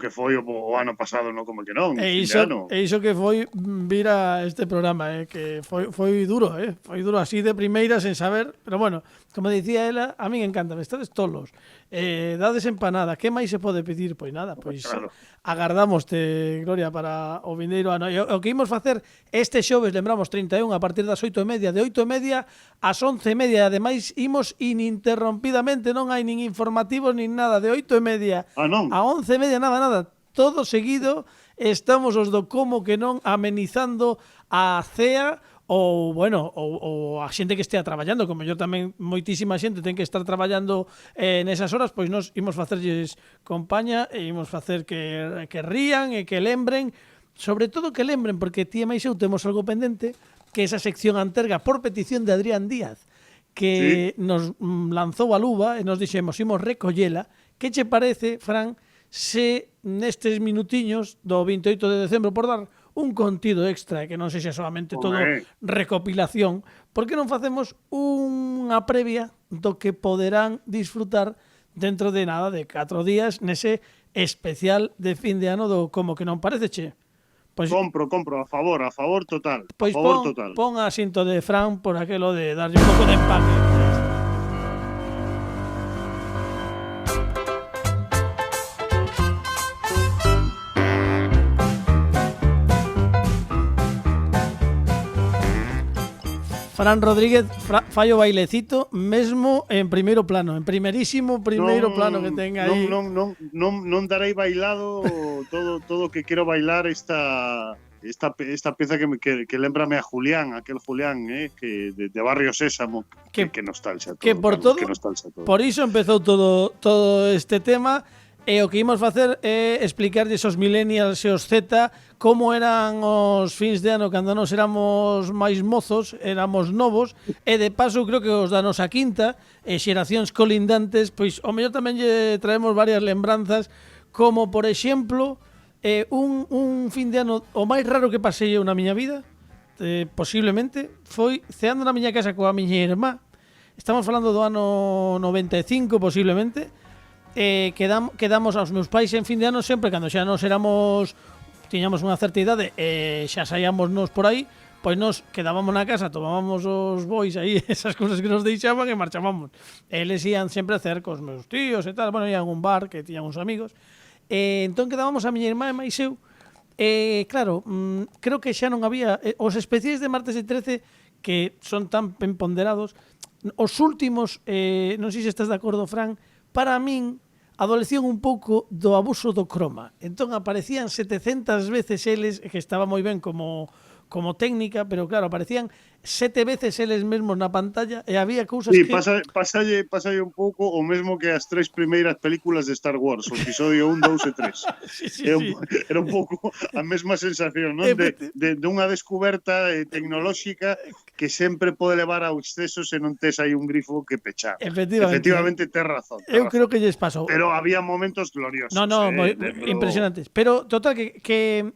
que foi o ano pasado, non como que non. E fin de ano. iso que foi vir a este programa, que foi duro, foi duro así de primeira sen saber, pero bueno, como dicía ela, a min encanta, estades tolos. dades empanada, que máis se pode pedir? Pois nada, pois Claro. agardámoste, Gloria, para o vindeiro ano. E o que imos facer este xoves, lembramos, 31, a partir das 8:30, de 8:30 ás 11:30, ademais imos ininterrompidamente, non hai nin informativos nin nada, de 8:30 non. a 11:30, nada, todo seguido. Estamos os do como que non amenizando a cea ou, bueno, ou a xente que estea traballando, como mellor tamén moitísima xente ten que estar traballando nesas horas, pois nos imos facerlles compaña e imos facer que rían e que lembren, sobre todo que lembren, porque ti e máis eu temos algo pendente, que esa sección Anterga por petición de Adrián Díaz, que nos lanzou a luva e nos dixemos, imos recollela. Que che parece, Fran, se nestes minutiños do 28 de decembro, por dar un contido extra, que non sexa solamente todo recopilación, por que non facemos unha previa do que poderán disfrutar dentro de nada, de 4 días, nese especial de fin de ano do Como que non parece, che? Pois, compro, a favor total. Pois total. Pon a cinto de Fran por aquelo de darlle un pouco de empaque. Fran Rodríguez fai o bailecito mesmo en primeiro plano, en primerísimo primeiro plano que tenga aí. Non darei bailado todo que quero bailar esta pieza que lembrame a Julián, aquel Julián, que de Barrio Sésamo, que nostalgia todo. Que por todo, por iso empezou todo este tema. E o que imos facer é explicarlles aos millennials e aos Z como eran os fins de ano cando nos éramos máis mozos, éramos novos, e de paso creo que os da nosa quinta e xeracións colindantes, pois ao mellor tamén lle traemos varias lembranzas, como por exemplo un fin de ano o máis raro que pasei eu na miña vida, posiblemente, foi ceando na miña casa coa miña irmá. Estamos falando do ano 95 posiblemente. Quedamos aos meus pais en fin de ano sempre cando xa nos éramos, tiñamos unha certa idade e xa saíamos nos por aí, pois nos quedábamos na casa, tomábamos os bois aí, esas cousas que nos deixaban e marchábamos. Eles ían sempre a hacer cos meus tíos e tal, bueno, ían a un bar que tiñan uns amigos, entón quedábamos a miña irmá e máis eu. Claro, creo que xa non había os especiais de martes e 13 que son tan ben ponderados. Os últimos, non sei se estás de acordo, Fran, para min adolecían un pouco do abuso do croma. Entón aparecían 700 veces eles, que estaba moi ben como técnica, pero claro, aparecían 7 veces eles mesmos na pantalla e había cousas que... Pasalle un pouco o mesmo que as 3 primeiras películas de Star Wars, o episodio 1, 2 e 3. Era un pouco a mesma sensación, non? De unha descuberta tecnolóxica que sempre pode levar ao exceso se non tes aí un grifo que pechar. Efectivamente, tes razón. Eu creo que lles pasou. Pero había momentos gloriosos. Impresionantes. Pero, total, que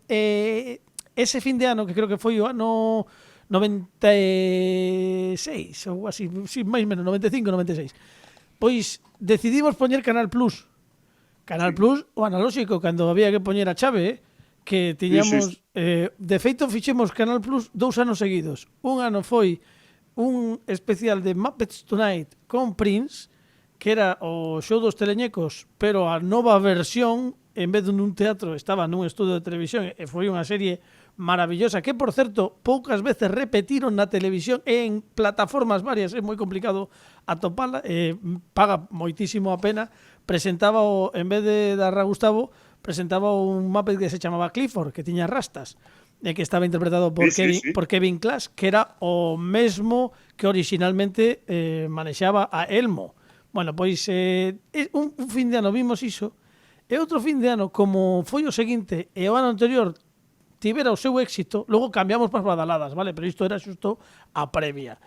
ese fin de ano, que creo que foi o ano 96, ou así, máis ou menos, 95, 96, pois decidimos poñer Canal Plus. Canal Plus, o analóxico, cando había que poñer a chave, que tiñamos... de feito, fixemos Canal Plus 2 anos seguidos. Un ano foi un especial de Muppets Tonight con Prince, que era o show dos teleñecos, pero a nova versión, en vez de nun teatro, estaba nun estudio de televisión, e foi unha serie maravillosa, que, por certo, poucas veces repetiron na televisión en plataformas varias, é moi complicado atopala, paga moitísimo a pena. Presentaba, en vez de dar a Gustavo, presentaba un Muppet que se chamaba Clifford, que tiña rastas, e que estaba interpretado por Kevin Clash, que era o mesmo que originalmente manexaba a Elmo. Bueno, pois un fin de ano vimos iso, e outro fin de ano, como foi o seguinte, e o ano anterior tivera o seu éxito, logo cambiamos para as badaladas, vale? Pero isto era xusto a previa.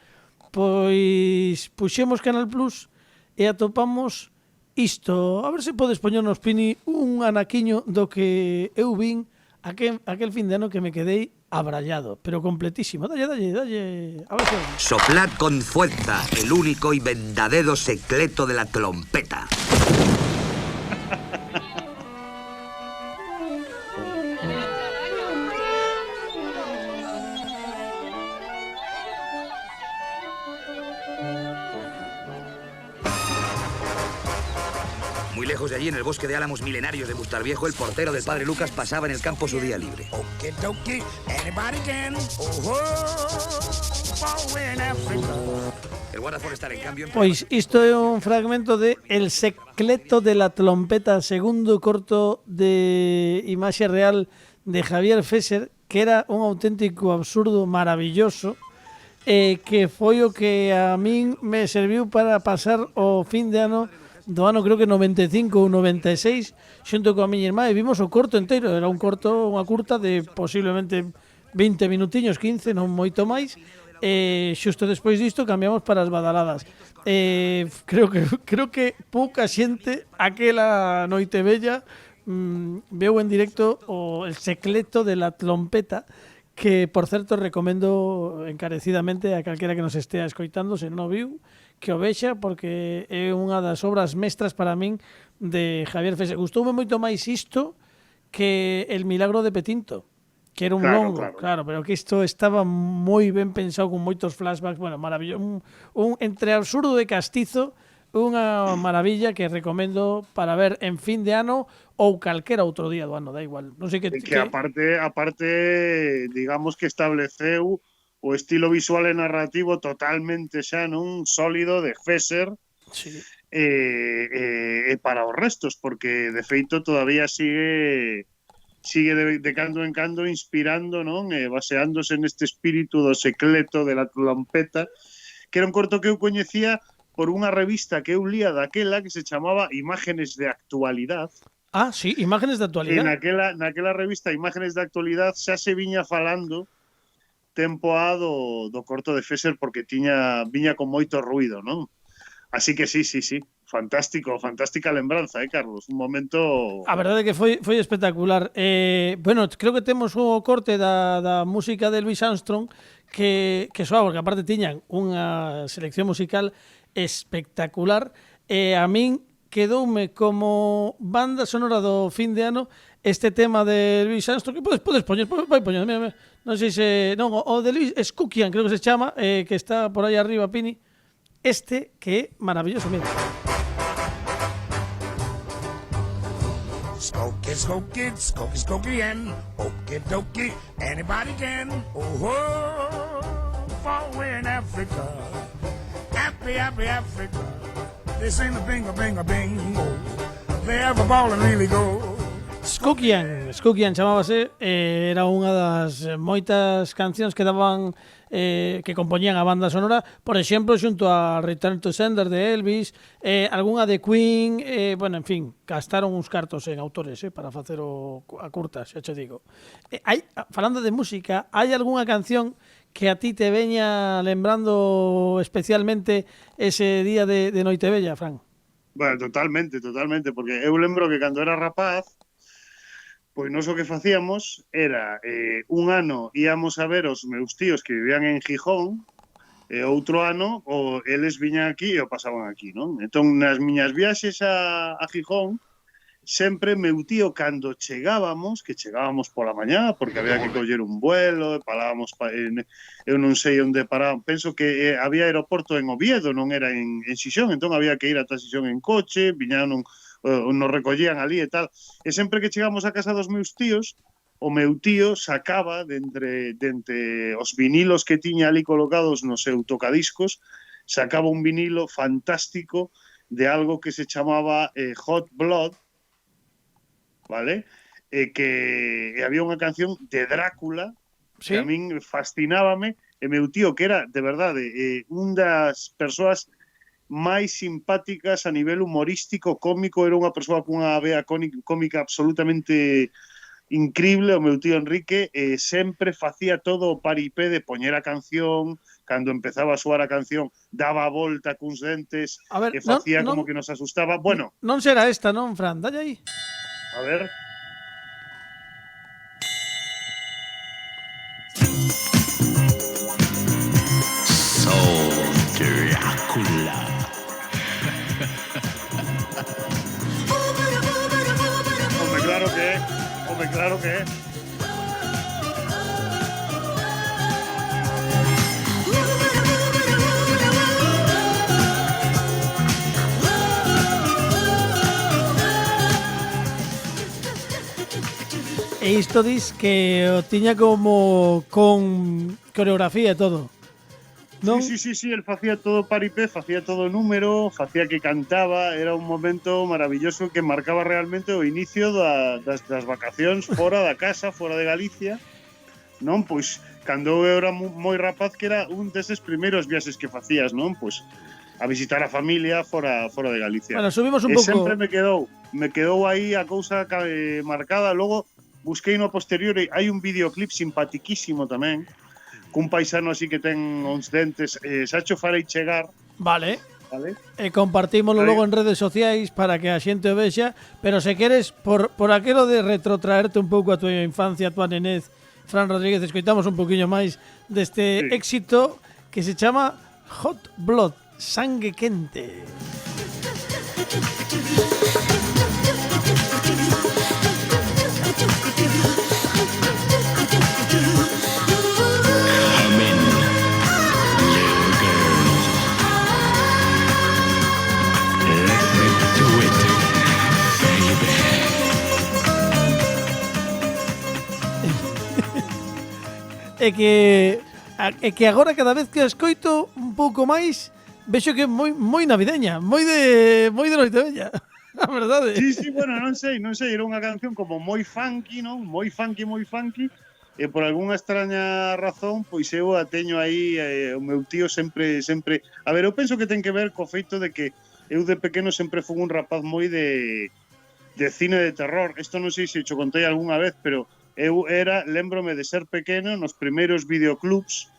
Pois puxemos Canal Plus e atopamos isto. A ver se podes poñernos, Pini, un anaquiño do que eu vin aquel fin de ano que me quedei abrallado, pero completísimo. Dalle. A ver se... Soplad con fuerza el único y verdadero secreto de la trompeta. lejos de allí, en el bosque de álamos milenarios de Bustarviejo, el portero del padre Lucas pasaba en el campo su día libre. El guarda forestal, en cambio... Pois isto é un fragmento de El secreto de la trompeta, segundo corto de imaxe real de Javier Fesser, que era un auténtico absurdo maravilloso, que foi o que a min me serviu para pasar o fin de ano do ano creo que 95 ou 96 xunto coa miña irmá e vimos o corto inteiro, era unha curta de posiblemente 20 minutiños, 15, non moito máis. Xusto despois disto cambiamos para as badaladas. Creo que pouca xente aquela noite bella veu en directo o El secreto de la trompeta, que, por certo, recomendo encarecidamente a calquera que nos estea escoitando, se non viu, que o vexa, porque é unha das obras mestras para min de Javier Fesser. Gustoume moito máis isto que El milagro de Petinto, que era un longo, claro, pero que isto estaba moi ben pensado, con moitos flashbacks, bueno, maravilloso, un entre absurdo e castizo, unha maravilla que recomendo para ver en fin de ano ou calquera outro día do ano, da igual. Non sei que aparte, digamos que estableceu o estilo visual e narrativo totalmente xa non sólido de Fesser. Sí. Para os restos, porque de feito todavía sigue de cando en cando inspirando, non? Baseándose neste espírito do secreto de la trompeta, que era un corto que eu coñecía por unha revista que eu lía daquela que se chamaba Imágenes de Actualidad. Ah, sí, Imágenes de Actualidad. Naquela revista Imágenes de Actualidad xa se viña falando tempo a do corto de Fesser, porque viña con moito ruido, non? Así que sí, fantástica lembranza, Carlos? Un momento... A verdade é que foi espectacular. Bueno, creo que temos o corte da música de Louis Armstrong que soa, porque aparte tiñan unha selección musical espectacular. A min quedoume como banda sonora do fin de ano este tema de Louis Armstrong, que podes poñer, vai poñer, mira, non sei se... Non, o de Louis Skookian, creo que se chama, que está por aí arriba, Pini. Este que é maravilloso, mira. Skokie, skokie, skokie, skokie, okie dokie, anybody can. Oh, far away in Africa, happy Africa. They sing the bingo, bingo. They have a ball and really go. Skookian chamábase, era unha das moitas cancións que daban que compoñían a banda sonora, por exemplo, xunto a Return to Sender de Elvis, algunha de Queen, bueno, en fin, gastaron uns cartos en autores para facer a curta, xa che digo. Falando de música, hai algunha canción que a ti te veña lembrando especialmente ese día de Noitebella, Fran? Bueno, totalmente, porque eu lembro que cando era rapaz, pois nós o que facíamos era un ano íamos a ver os meus tíos que vivían en Gijón, e outro ano eles viñan aquí e o pasaban aquí, non? Entón, nas miñas viaxes a Gijón, sempre meu tío, cando chegábamos pola mañá, porque había que coller un vuelo, e parábamos, eu non sei onde parábamos, penso que había aeroporto en Oviedo, non era en Xixón, entón había que ir ata Xixón en coche, viñaron, nos recollían ali e tal, e sempre que chegamos a casa dos meus tíos, o meu tío sacaba de entre os vinilos que tiña ali colocados no seu tocadiscos, sacaba un vinilo fantástico de algo que se chamaba Hot Blood, vale? Que había unha canción de Drácula, ¿sí? Que a min fascinábame, e meu tío, que era, de verdade, un das persoas máis simpáticas a nivel humorístico, cómico, era unha persoa cunha vea cómica absolutamente increíble, o meu tío Enrique, sempre facía todo o paripé de poñer a canción, cando empezaba a soar a canción, daba a volta cuns dentes, e facía como que nos asustaba. Bueno, non será esta, non, Fran? Dalle aí. A ver... Drácula. Claro que é. E isto dis que o tiña como con coreografía e todo. Non? Sí, el facía todo paripé, facía todo número, facía que cantaba, era un momento maravilloso que marcaba realmente o inicio das vacacións fora da casa, fora de Galicia, non? Pois, cando eu era moi rapaz, que era un deses primeiros viaxes que facías, non? Pois, a visitar a familia fora de Galicia. Bueno, subimos un pouco. Sempre me quedou aí a cousa marcada, logo busquei no posterior, hai un videoclip simpatiquísimo tamén, cun paisano así que ten uns dentes, Sacho farei chegar. Vale. Vale. E compartímoslo logo en redes sociais para que a xente o vexa, pero se queres, por aquelo de retrotraerte un pouco a tua infancia, a tua nenez, Fran Rodríguez, escoitamos un poquinho máis deste éxito que se chama Hot Blood, sangue quente. É que agora cada vez que a escoito un pouco máis vexo que é moi navideña, moi de Noitevella, a verdade. Sí, bueno, non sei, era unha canción como moi funky, non? Moi funky, e por algunha extraña razón, pois eu a teño aí, o meu tío sempre... A ver, eu penso que ten que ver co feito de que eu de pequeno sempre fui un rapaz moi de cine de terror. Isto non sei se cho contei algunha vez, pero eu lembrome de ser pequeno nos primeiros videoclubs.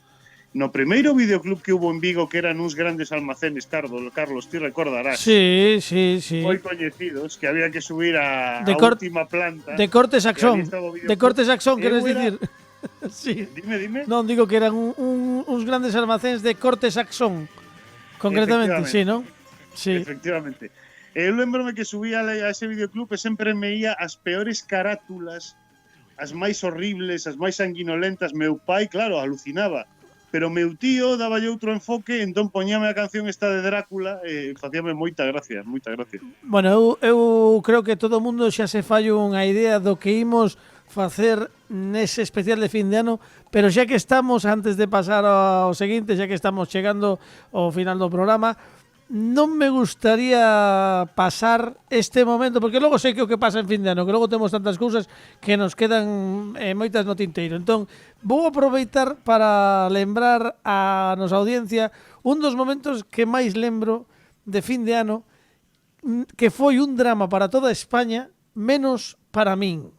No primeiro videoclub que hubo en Vigo, que eran uns grandes almacenes, Carlos, ti recordarás. Sí. Moi coñecidos, que había que subir a última planta. De Corte Saxón, queres dicir? Sí. Dime. Non, digo que eran uns grandes almacéns de Corte Saxón, concretamente, sí, non? Sí. Efectivamente. Eu lembrome que subía a ese videoclub e sempre me ia as peores carátulas, as máis horribles, as máis sanguinolentas. Meu pai, claro, alucinaba. Pero meu tío dáballe outro enfoque, entón poñame a canción esta de Drácula e facíame moita gracia. Bueno, eu creo que todo o mundo xa se fai unha idea do que imos facer nese especial de fin de ano, pero xa que estamos, antes de pasar ao seguinte, xa que estamos chegando ao final do programa, non me gustaría pasar este momento, porque logo sei que o que pasa en fin de ano, que logo temos tantas cousas que nos quedan moitas no tinteiro. Entón, vou aproveitar para lembrar a nosa audiencia un dos momentos que máis lembro de fin de ano, que foi un drama para toda España, menos para min.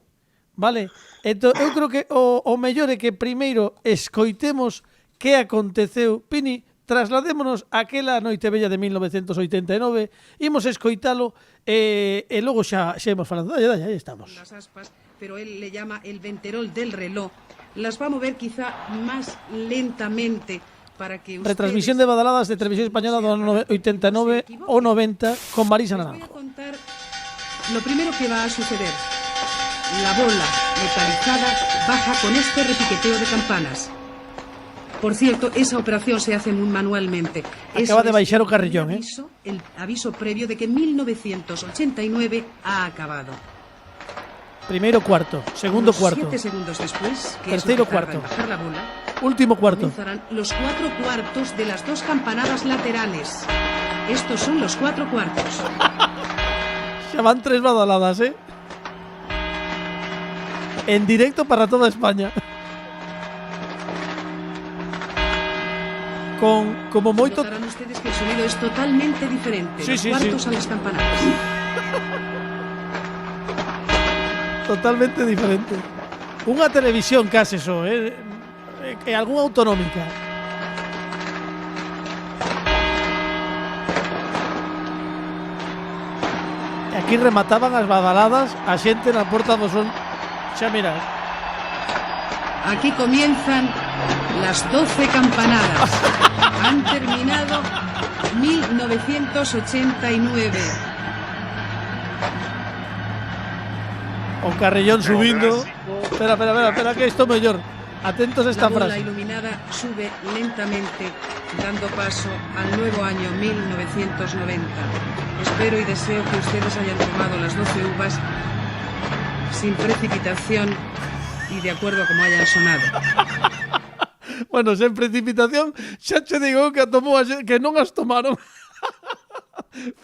Vale? Entón, eu creo que o mellor é que primeiro escoitemos que aconteceu. Pini, trasladémonos aquela Noitevella de 1989, imos escoitalo e logo xa imos falando. Dale, aí estamos. Las aspas, pero él le llama el venterol del reloj. Las va a mover quizá más lentamente para que ustedes... Retransmisión de Badaladas de Televisión Española do ano 89 o 90 con Marisa Naranjo. Les voy a contar lo primero que va a suceder. La bola metalizada baja con este repiqueteo de campanas. Por cierto, esa operación se hace muy manualmente. Acaba de baixar o carrillón, el aviso previo de que 1989 ha acabado. Primeiro cuarto, segundo cuarto. 7 segundos después, que terceiro es lo que cuarto. tarda en bajar la bola, último cuarto. Comenzarán los 4 cuartos de las 2 campanadas laterales. Estos son los 4 cuartos. Xa van 3 badaladas, en directo para toda España. Como moito... Notarán ustedes que el sonido es totalmente diferente. Sí, los sí, cuartos sí. a las campanadas. Totalmente diferente. Unha televisión case eso, algunha autonómica. E aquí remataban as badaladas a xente na porta do sol. Xa mira. Aquí comienzan las 12 campanadas. Han terminado 1989. O carrillón subindo. Espera, que isto mellor. Atentos a esta La bola frase. iluminada sube lentamente, dando paso al nuevo año 1990. Espero y deseo que ustedes hayan tomado las 12 uvas sin precipitación y de acuerdo a como hayan sonado. Bueno, sen precipitación, xa che digo que que non as tomaron.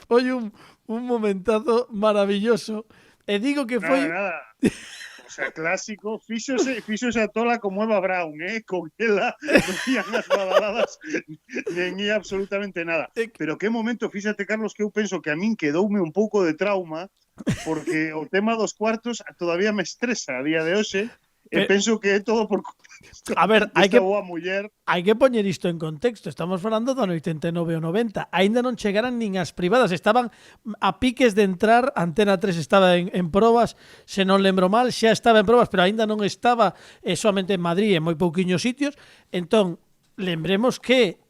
Foi un momentazo maravilloso. E digo que foi... Nada. O sea, clásico, fíxose a tola como Eva Braun, con ela non ían as badaladas nen ia absolutamente nada. Pero que momento, fíxate, Carlos, que eu penso que a min quedoume un pouco de trauma porque o tema dos cuartos todavía me estresa a día de hoxe. E penso que é todo por culpa A ver, hai que poñer isto en contexto. Estamos falando do 89 ou 90. Aínda non chegaran nin as privadas. Estaban a piques de entrar. Antena 3 estaba en probas, se non lembro mal. Xa estaba en probas, pero aínda non estaba somente en Madrid, en moi pouquiños sitios. Entón, lembremos que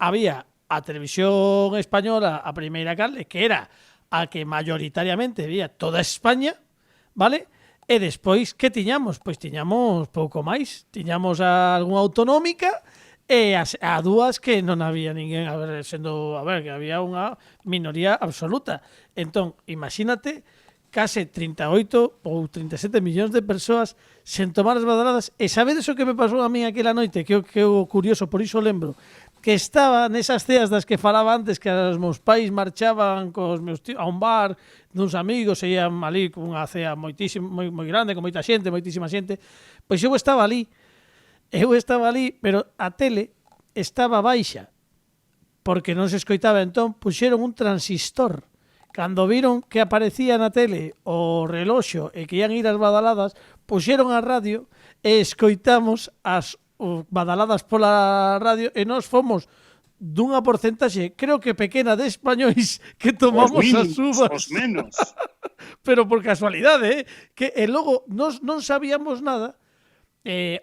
había a televisión española, a primeira canle, que era a que mayoritariamente vía toda España, vale? E despois, que tiñamos? Pois tiñamos pouco máis. Tiñamos a algunha autonómica e a dúas que non había ninguén, que había unha minoría absoluta. Entón, imagínate, case 38 ou 37 millóns de persoas sen tomar as badaladas. E sabedes o que me pasou a mí aquela noite? Que é o curioso, por iso lembro, que estaba nesas ceas das que falaba antes, que os meus pais marchaban cos meus tíos a un bar duns amigos, e ían ali con unha cea moi grande, con moita xente, moitísima xente. Pois eu estaba ali, pero a tele estaba baixa, porque non se escoitaba. Entón, puxeron un transistor. Cando viron que aparecía na tele o reloxo e que ian ir as badaladas, puxeron a radio e escoitamos as badaladas pola radio e nós fomos dunha porcentaxe, creo que pequena, de españois que tomamos as uvas. Os menos. Pero por casualidade, que e logo nós non sabíamos nada.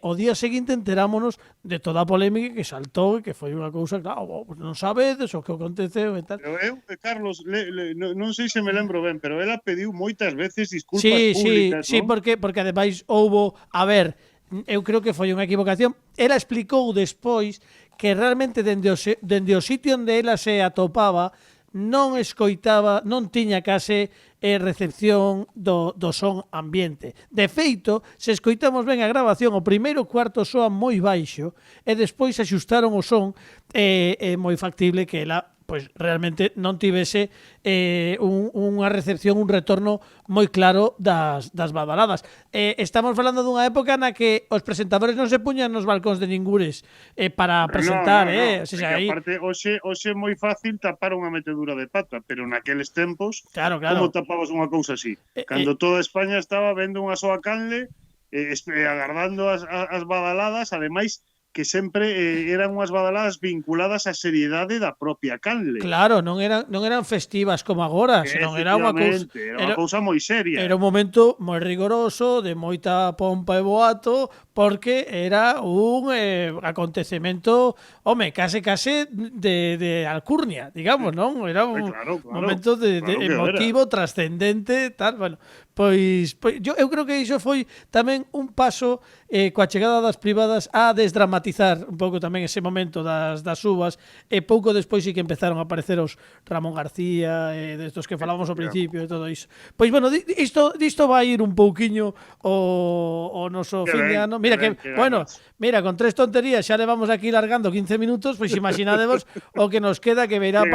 O día seguinte enterámonos de toda a polémica que saltou e que foi unha cousa, claro, non sabedes o que aconteceu e tal. Pero eu, Carlos, non sei se me lembro ben, pero ela pediu moitas veces disculpas públicas, Sí, porque ademais houbo, a ver, eu creo que foi unha equivocación. Ela explicou despois que realmente dende o sitio onde ela se atopaba non escoitaba, non tiña case recepción do son ambiente. De feito, se escoitamos ben a grabación, o primeiro cuarto soa moi baixo e despois axustaron o son e é moi factible que ela pois realmente non tivese unha recepción, un retorno moi claro das badaladas. Estamos falando dunha época na que os presentadores non se puñan nos balcóns de ningures para presentar. No. Aparte, hoxe é moi fácil tapar unha metedura de pata, pero naqueles tempos, claro. Como tapabas unha cousa así? Cando toda España estaba vendo unha soa canle, agardando as badaladas, ademais, que sempre eran unhas badaladas vinculadas á seriedade da propia canle. Claro, non eran festivas como agora, senón era unha cousa moi seria. Era un momento moi rigoroso, de moita pompa e boato, porque era un acontecemento, case de alcurnia, digamos, non? Era un momento de emotivo, trascendente, tal, bueno. Pois eu creo que iso foi tamén un paso coa chegada das privadas a desdramatizar un pouco tamén ese momento das uvas, e pouco despois sí que empezaron a aparecer os Ramón García, destos que falábamos ao principio e todo iso. Pois bueno, disto vai ir un pouquiño o noso fin de ano. Mira con 3 tonterías xa levamos aquí largando 15 minutos, pois imaginadevos o que nos queda, que verá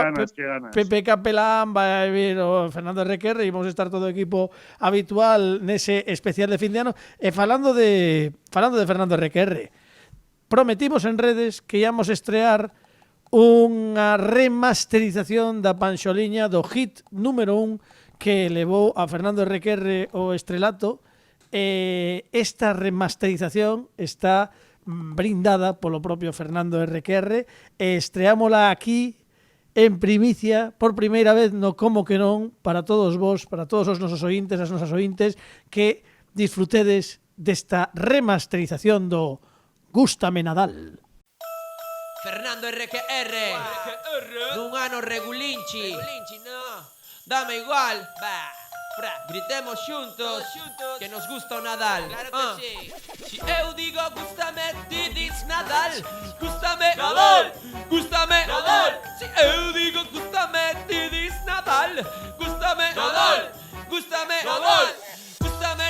Pepe Capelán, vai vir o Fernando Requerre, e vamos a estar todo o equipo habitual nese especial de fin de ano. E falando de Fernando Requerre, prometimos en redes que íamos estrear unha remasterización da panxoliña do hit número 1 que levou a Fernando Requerre o estrelato. Esta remasterización está brindada polo propio Fernando Requerre e estreámola aquí en primicia, por primeira vez no Como que non, para todos vos, para todos os nosos ointes, as nosas ointes, que disfrutedes desta remasterización do Gústame Nadal. Fernando RQR, nun ano regulinchi, dame igual, gritemos xuntos, que nos gusta o Nadal. Claro que sí. Si eu digo gústame, ti dis Nadal. Gústame Nadal, gústame Nadal. Si eu digo gústame, ti dis Nadal. Gústame Nadal, gústame Nadal. Gústame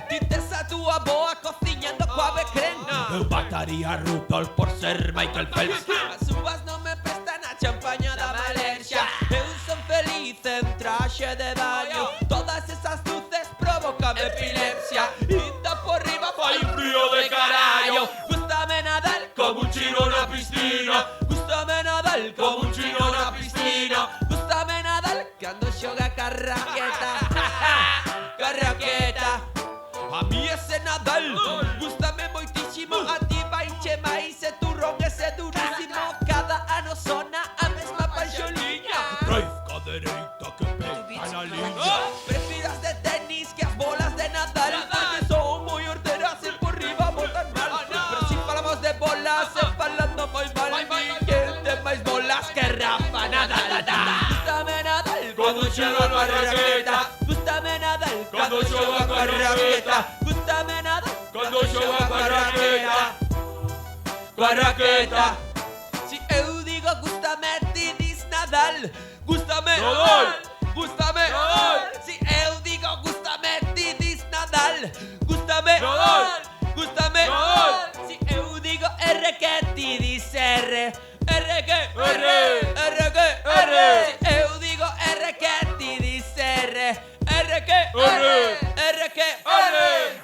Dites a túa boa cociñando coa becren. Eu mataría a RuPaul por ser Michael Phelps. As uvas non me prestan a champaña da Malerxa. Eu son feliz en traxe de baño. Todas esas luces provocan epilepsia. Inda por riba fai un frío de carallo. Gústame Nadal como un chino na piscina. Gústame Nadal como un chino na piscina. Gústame Nadal cando xoga ca raqueta. Ca raqueta. A mí ese Nadal gústame moitísimo. A ti vaiche máis e turrón ese durísimo. Cada ano sona a mesma paixoliña. Raizca dereita que pega na liña. Prefiras de tenis que as bolas de Nadal. Porque son moi horteras e por riba botan mal. Pero si falamos de bolas e falando moi mal. Quen ten máis bolas que Rafa Nadal. Gústame Nadal cando xoga coa raqueta. Gústame Nadal cando xoga coa raqueta. Gústame Nadal cando xoga coa raqueta. Coa raqueta. Si eu digo gústame, ti dis Nadal. Gústame Nadal. Gústame Nadal. Si eu digo gústame, ti dis Nadal. Gústame Nadal. Gústame Nadal. Si eu digo R que ti dis R. R que R. R que R. Si eu digo R que ti dis R. R que R. R que R.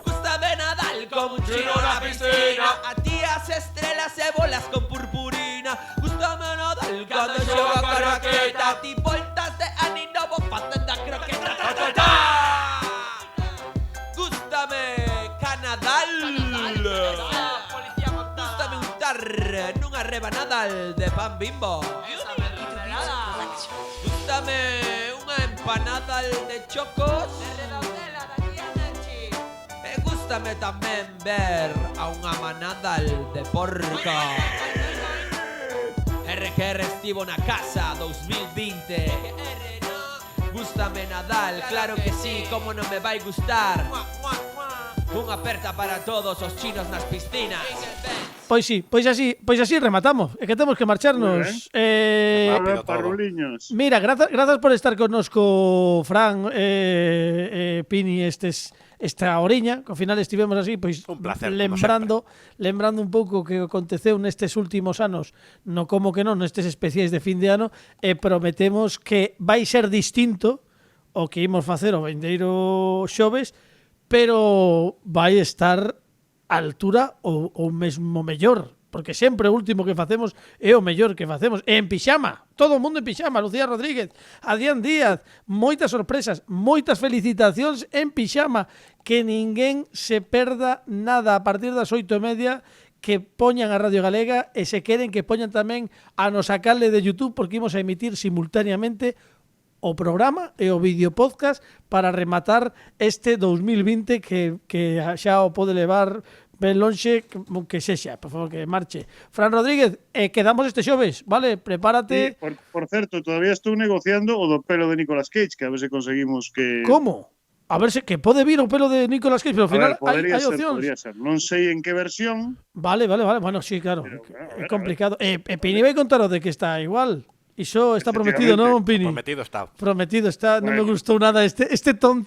Gústame Nadal como un chino na piscina. A ti as estrelas e bolas con purpurina. Gústame Nadal cando xoga coa raqueta. A ti voltas de aninovo facendo a croqueta. Ta, ta, ta. Gústame Canadal. Gústame untar nunha rebanada de pan Bimbo. Gústame unha empanada de chocos. Me gústame tamén ver a unha manada de porco. RQR estivo na casa 2020. Gústame Nadal, claro que sí, como non me vai gustar. Unha aperta para todos os chinos nas piscinas. Pois sí, pois así rematamos. É que temos que marcharnos. Rápido, parruliños. Mira, grazas por estar connosco, Fran, Pini, esta oriña, que ao final estivemos así, pois un placer, lembrando un pouco que aconteceu nestes últimos anos, no como que non, nestes especiais de fin de ano, e prometemos que vai ser distinto o que imos facer o vindeiro xoves, pero vai estar a altura ou mesmo mellor, porque sempre o último que facemos é o mellor que facemos, en pixama, todo o mundo en pixama, Lucía Rodríguez, Adrián Díaz, moitas sorpresas, moitas felicitacións en pixama, que ninguén se perda nada a partir das 8:30, que poñan a Radio Galega e se queren que poñan tamén a nosa canle de YouTube, porque imos a emitir simultáneamente o programa e o vídeo podcast para rematar este 2020 que xa o pode levar ben lonxe que sexa, por favor, que marche. Fran Rodríguez, quedamos este xoves, vale? Prepárate. Sí, por certo, todavía estou negociando o do pelo de Nicolas Cage, que a ver se conseguimos que... Como? A ver se que pode vir o pelo de Nicolas Cage, pero ao final hai opcións. Podría ser. Non sei en que versión. Vale. Bueno, sí, claro. É complicado. Pini vai contar o de que está igual. Iso está prometido, non, Pini? Prometido está. Prometido está. Non me gustou nada este ton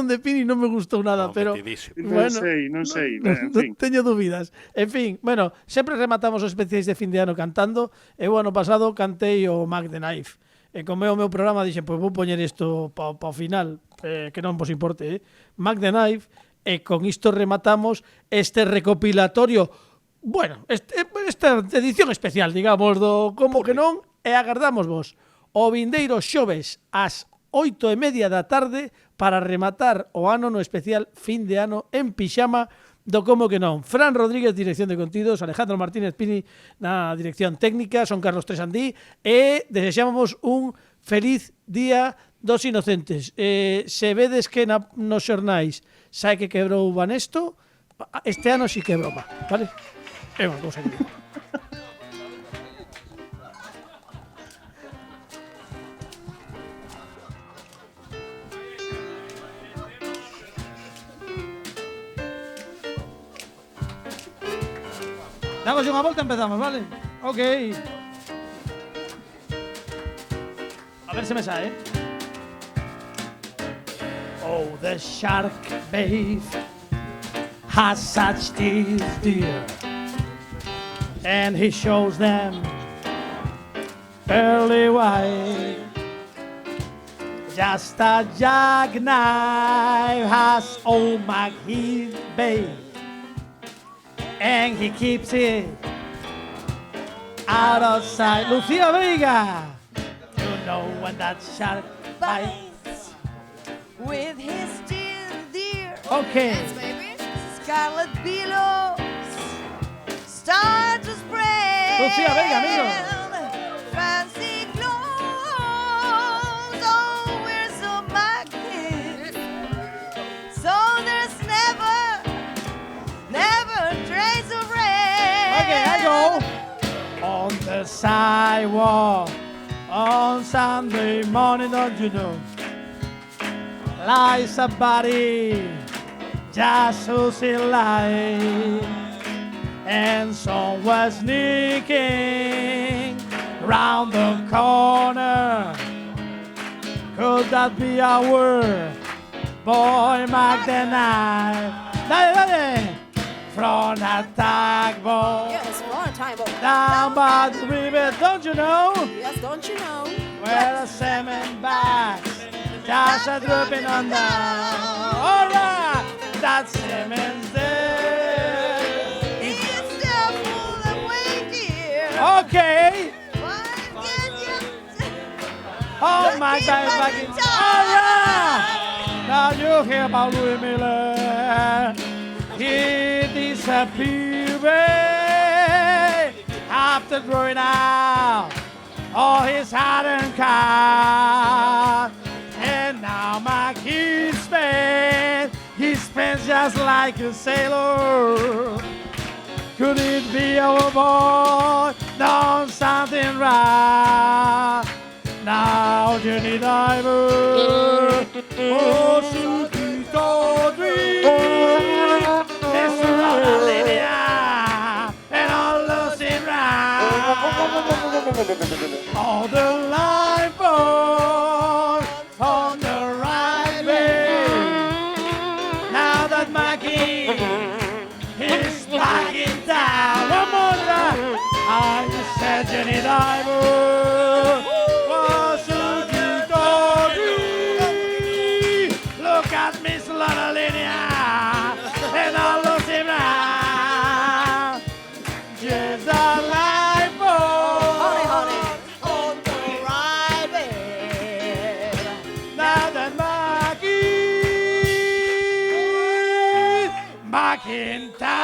de Pini, non me gustou nada, pero bueno, non sei, en fin. Teño dúbidas. En fin, bueno, sempre rematamos os especiais de fin de ano cantando. Eu ano pasado cantei o Mac the Knife. E como é o meu programa, dixen, pois vou poñer isto para o final, que non vos importe, Mac the Knife, e con isto rematamos este recopilatorio, bueno, esta edición especial, digamos, do como que non, e agardamos vos o vindeiro xoves ás 8:30 da tarde para rematar o ano no especial fin de ano en pixama do como que non. Fran Rodríguez, dirección de contidos, Alejandro Martínez Pini na dirección técnica, son Carlos Tresandí, e desexamos un feliz día dos inocentes. Se vedes que nos xornais sai que quebrou Banesto, este ano si que é broma, vale? É unha cousa que... Damos unha volta e empezamos, vale? Ok. A ver se me sae. Oh, the shark, babe, has such teeth, dear. And he shows them pearly white. Just a jackknife has old McHeath, babe. And he keeps it out of sight. Lucía Vega, you know when that shark bites with his teeth, dear. Okay. Dance, baby. Scarlet billows start to spread. Lucía Vega, amigo. Fancy clothes, oh, we're so magnificent. So there's never a trace of red. Okay, I go. On the sidewalk on Sunday morning, don't you know, lies a body just who's in line, and someone sneaking round the corner. Could that be our boy Mac the Knife? Dale, dale! From a tugboat. Yes, from a tugboat. Down by the river, don't you know? Yes, don't you know? Where the salmon bags just a drooping on down. Alright, that salmon's there. It's still full of weight, dear. Okay. Oh my God, fucking. Alright. Now you hear about Louis Miller. He disappeared after throwing out all his hat and car. And now McHeath spent, he spends just like a sailor. Could it be our boy done something right? Now Jenny Diver, oh, sweet Audrey, it's around the Lydia, and all losing round. All the lifeboats on the right way. Now that McHeath is back in town. One more time. I said Jenny Diver. Was a good Audrey. Look at Miss Lana Linia. And all of them now. Just a lifeboat. On the right way. Now that McHeath back in town.